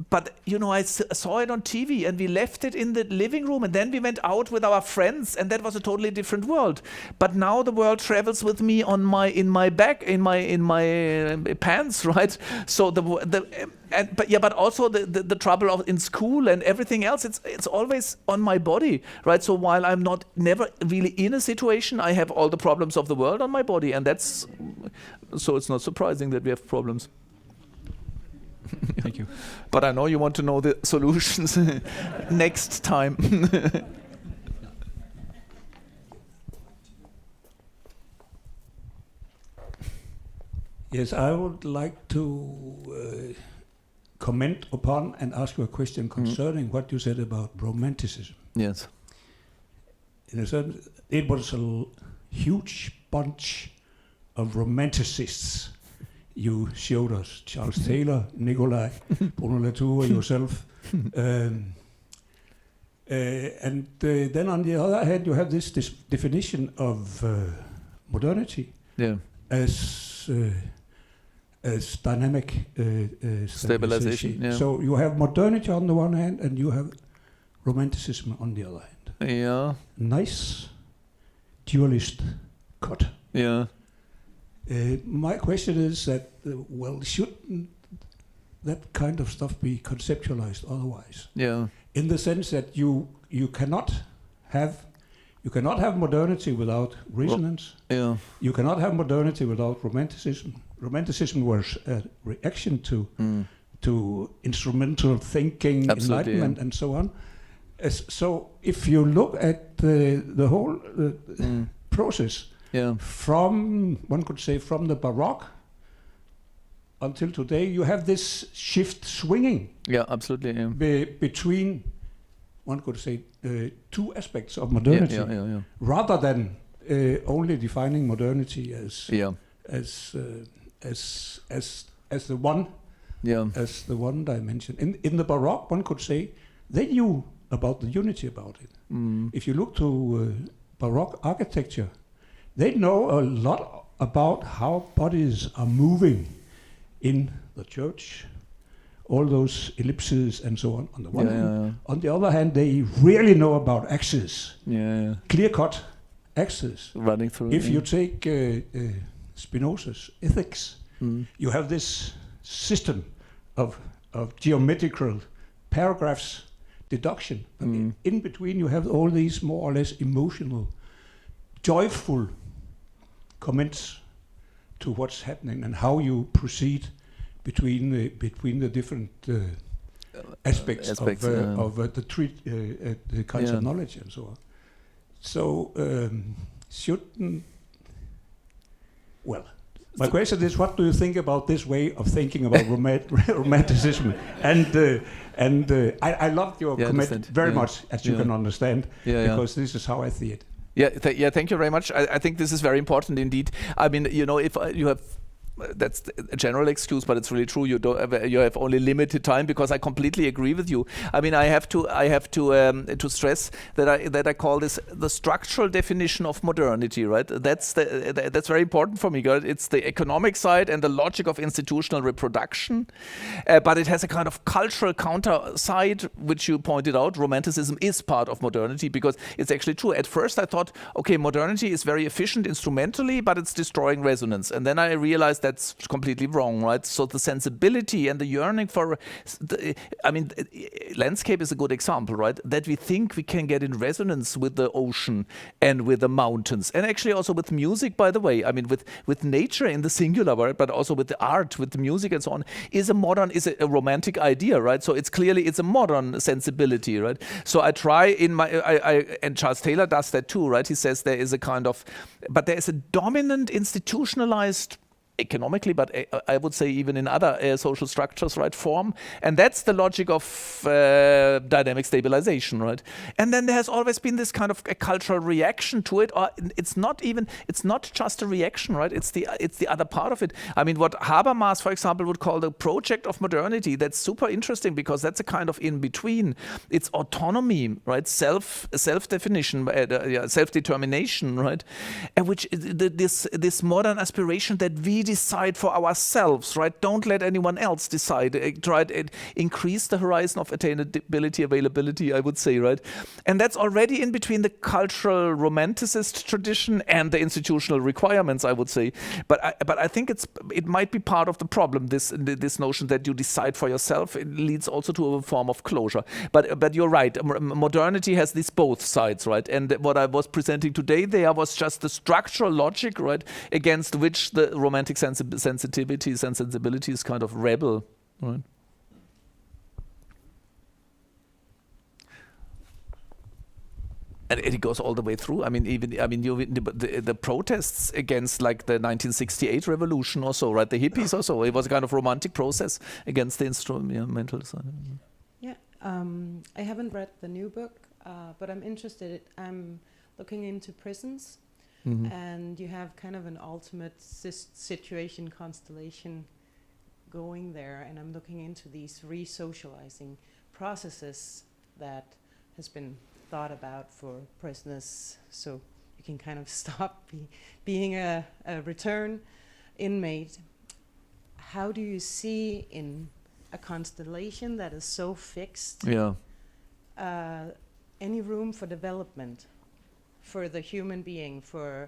but I saw it on TV, and we left it in the living room, and then we went out with our friends, and that was a totally different world. But now the world travels with me in my bag, in my pants, right? So but also the trouble in school and everything else, it's always on my body, right? So while I'm never really in a situation, I have all the problems of the world on my body, and so it's not surprising that we have problems. Thank you. But I know you want to know the solutions next time. Yes, I would like to comment upon and ask you a question concerning what you said about romanticism. Yes. In a certain, it was a huge bunch of romanticists you showed us. Charles Taylor, Nikolaj, Bruno Latour, yourself. And then on the other hand, you have this definition of modernity as dynamic stabilization. Yeah. So you have modernity on the one hand, and you have romanticism on the other hand. Yeah. Nice dualist cut. Yeah. My question is that, shouldn't that kind of stuff be conceptualized otherwise? Yeah. In the sense that you cannot have modernity without resonance. Yeah. You cannot have modernity without romanticism. Romanticism was a reaction to instrumental thinking, enlightenment, and so on. So if you look at the whole process, from, one could say, from the Baroque until today, you have this shift swinging. Yeah, absolutely. Yeah. Between, one could say, two aspects of modernity, rather than only defining modernity as the one, as the one dimension. In the Baroque, one could say they knew about the unity about it. If you look to Baroque architecture, they know a lot about how bodies are moving in the church, all those ellipses and so on the one hand. On the other hand, they really know about axes, clear-cut axes. Running through. If you take Spinoza's ethics, you have this system of geometrical paragraphs, deduction. In between, you have all these more or less emotional, joyful comments to what's happening and how you proceed between the different aspects of the kinds of knowledge and so on. So my question is, what do you think about this way of thinking about romanticism? And I loved your comment very much, as you can understand, because this is how I see it. Thank you very much. I think this is very important indeed. I mean, if you have, that's a general excuse, but it's really true. You have only limited time, because I completely agree with you. I mean, I have to stress that I call this the structural definition of modernity, right? That's very important for me. It's the economic side and the logic of institutional reproduction, but it has a kind of cultural counter side, which you pointed out. Romanticism is part of modernity, because it's actually true. At first, I thought, okay, modernity is very efficient instrumentally, but it's destroying resonance, and then I realized that's completely wrong, right? So the sensibility and the yearning for, landscape is a good example, right? That we think we can get in resonance with the ocean and with the mountains, and actually also with music, by the way. I mean, with nature in the singular, right? But also with the art, with the music and so on, is a romantic idea, right? So it's a modern sensibility, right? So I try and Charles Taylor does that too, right? He says there is a dominant institutionalized, economically, but I would say even in other social structures, right, form, and that's the logic of dynamic stabilization, right? And then there has always been this kind of a cultural reaction to it, or it's not just a reaction, right? It's the other part of it. I mean, what Habermas, for example, would call the project of modernity. That's super interesting, because that's a kind of in between. It's autonomy, right? Self-definition, self-determination, right? And which this modern aspiration that we decide for ourselves, right? Don't let anyone else decide. Try to increase the horizon of attainability, availability, I would say, right? And that's already in between the cultural romanticist tradition and the institutional requirements, I would say. But I think it might be part of the problem. This notion that you decide for yourself, it leads also to a form of closure. But you're right. Modernity has these both sides, right? And what I was presenting today there was just the structural logic, right, against which the romantic sensitivities and sensibilities kind of rebel, right? And it goes all the way through. The protests against like the 1968 revolution or so, right? The hippies or so. It was a kind of romantic process against the instrumental design. Yeah, I haven't read the new book, but I'm interested. I'm looking into prisons. Mm-hmm. And you have kind of an ultimate situation constellation going there, and I'm looking into these re-socializing processes that has been thought about for prisoners, so you can kind of stop being a return inmate. How do you see in a constellation that is so fixed any room for development? For the human being, for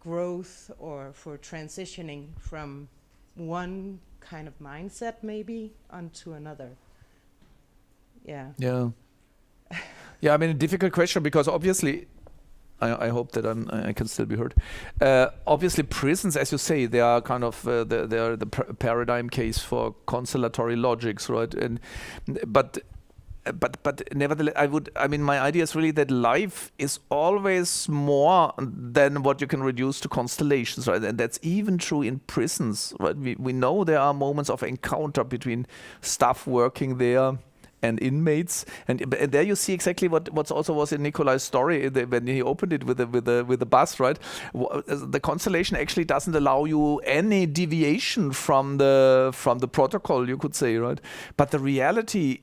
growth, or for transitioning from one kind of mindset maybe onto another? Yeah. I mean, a difficult question, because obviously, I hope that I can still be heard. Obviously, prisons, as you say, they are kind of they are the paradigm case for constellatory logics, right? But but nevertheless, my idea is really that life is always more than what you can reduce to constellations, right? And that's even true in prisons, right? We know there are moments of encounter between staff working there and inmates, and there you see exactly what also was in Nikolaj's story when he opened it with the bus, right? The constellation actually doesn't allow you any deviation from the protocol, you could say, right? But the reality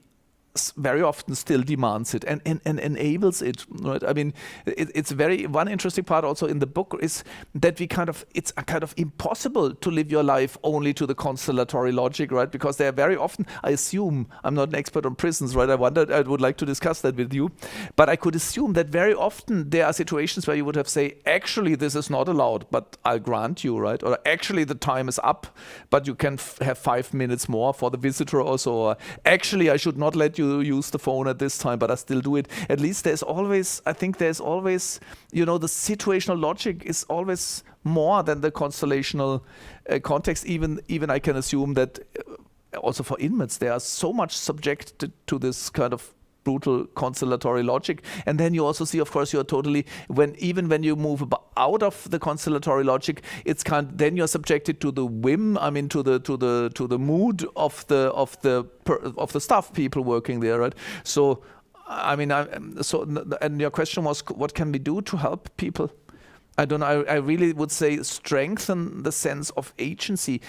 very often still demands it and enables it, right? I mean, it's one interesting part also in the book is that it's kind of impossible to live your life only to the constellatory logic, right? Because they are very often, I assume, I'm not an expert on prisons, right? I would like to discuss that with you, but I could assume that very often there are situations where you would have say, actually this is not allowed, but I'll grant you, right? Or actually the time is up, but you can have 5 minutes more for the visitor also, or actually I should not let you use the phone at this time, but I still do it. At least there's always, the situational logic is always more than the constellational context. Even I can assume that also for inmates, they are so much subjected to this kind of brutal constellatory logic. And then you also see, of course, you're totally, when you move out of the constellatory logic, then you're subjected to the whim, to the mood of the staff people working there, right? So, and your question was, what can we do to help people? I don't know. I really would say strengthen the sense of agency.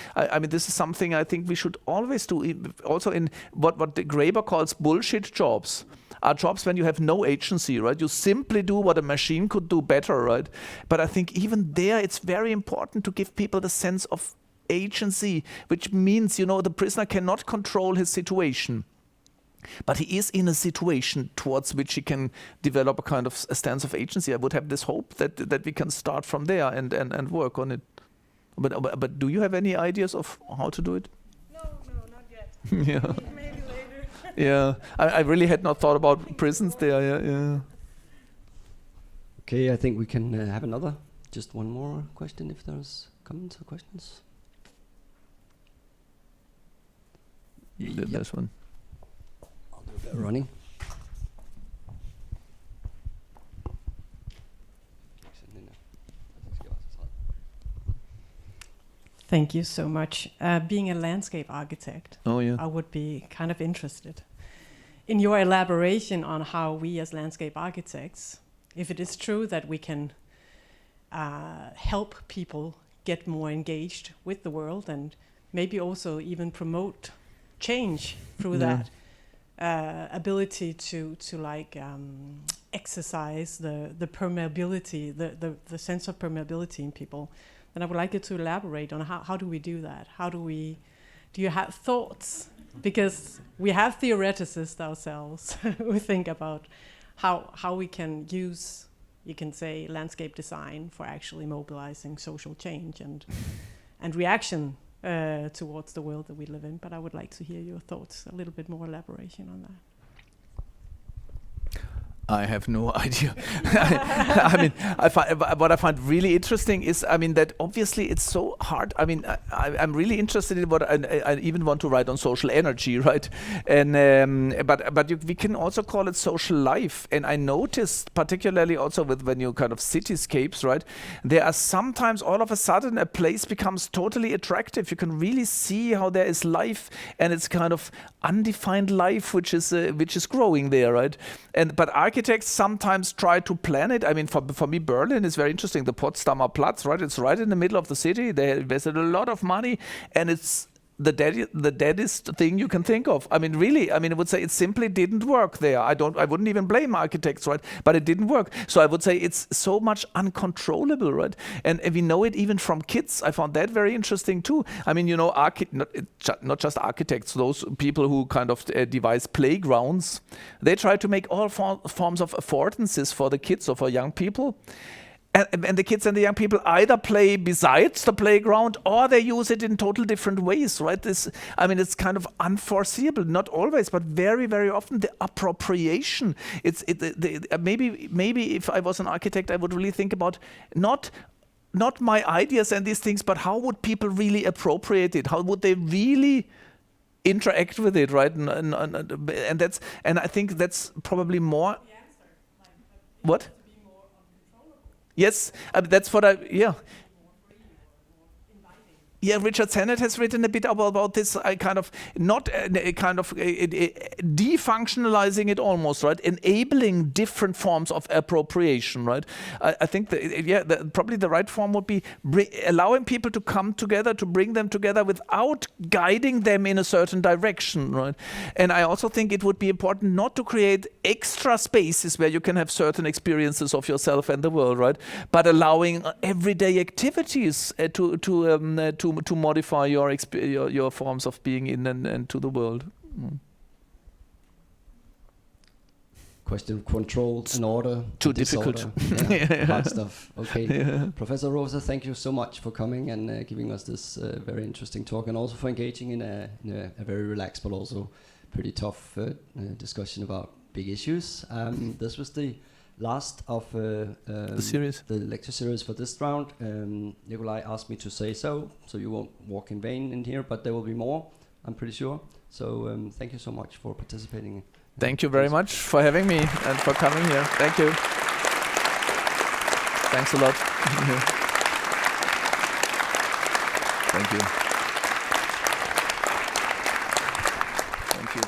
This is something I think we should always do. Also in what the Graeber calls bullshit jobs, are jobs when you have no agency, right? You simply do what a machine could do better, right? But I think even there, it's very important to give people the sense of agency, which means, the prisoner cannot control his situation. But he is in a situation towards which he can develop a kind of a stance of agency. I would have this hope that we can start from there and work on it. But do you have any ideas of how to do it? No, not yet. Yeah. Maybe later. Yeah, I really had not thought about prisons there. Yeah. Okay, I think we can have just one more question if there's comments or questions. There's one. Running. Thank you so much. Being a landscape architect, I would be kind of interested in your elaboration on how we as landscape architects, if it is true that we can help people get more engaged with the world and maybe also even promote change through that. Ability to exercise the permeability, the sense of permeability in people. And I would like you to elaborate on how do we do that? Do you have thoughts? Because we have theoreticists ourselves who think about how we can use, you can say, landscape design for actually mobilizing social change and reaction towards the world that we live in. But I would like to hear your thoughts, a little bit more elaboration on that. I have no idea. What I find really interesting is, that obviously it's so hard. I'm really interested in what I even want to write on social energy, right? And we can also call it social life. And I noticed, particularly also when you kind of cityscapes, right? There are sometimes all of a sudden a place becomes totally attractive. You can really see how there is life, and it's kind of undefined life which is growing there, right? But architects sometimes try to plan it. For me, Berlin is very interesting. The Potsdamer Platz, right? It's right in the middle of the city. They invested a lot of money, and it's the deadest thing you can think of. I would say it simply didn't work there. I wouldn't even blame architects, right? But it didn't work. So I would say it's so much uncontrollable, right? And we know it even from kids. I found that very interesting too. Not just architects, those people who kind of devise playgrounds, they try to make all forms of affordances for the kids or for young people. And the kids and the young people either play besides the playground or they use it in total different ways, right? It's kind of unforeseeable, not always, but very, very often the appropriation. Maybe if I was an architect, I would really think about not my ideas and these things, but how would people really appropriate it? How would they really interact with it, right? And I think that's probably more. What? Yes, that's what Yeah, Richard Sennett has written a bit about this kind of defunctionalizing it almost, right? Enabling different forms of appropriation, right? I think probably the right form would be allowing people to come together, to bring them together without guiding them in a certain direction, right? And I also think it would be important not to create extra spaces where you can have certain experiences of yourself and the world, right? But allowing everyday activities to modify your forms of being in and to the world. Question of control and order. Too difficult. Hard stuff. Okay. Yeah. Professor Rosa, thank you so much for coming and giving us this very interesting talk, and also for engaging in a very relaxed but also pretty tough discussion about big issues. This was the last of the lecture series for this round. Nikolaj asked me to say so you won't walk in vain in here, but there will be more, I'm pretty sure. So thank you so much for participating. Thank you very much for having me and for coming here. Thank you. Thanks a lot. Thank you. Thank you.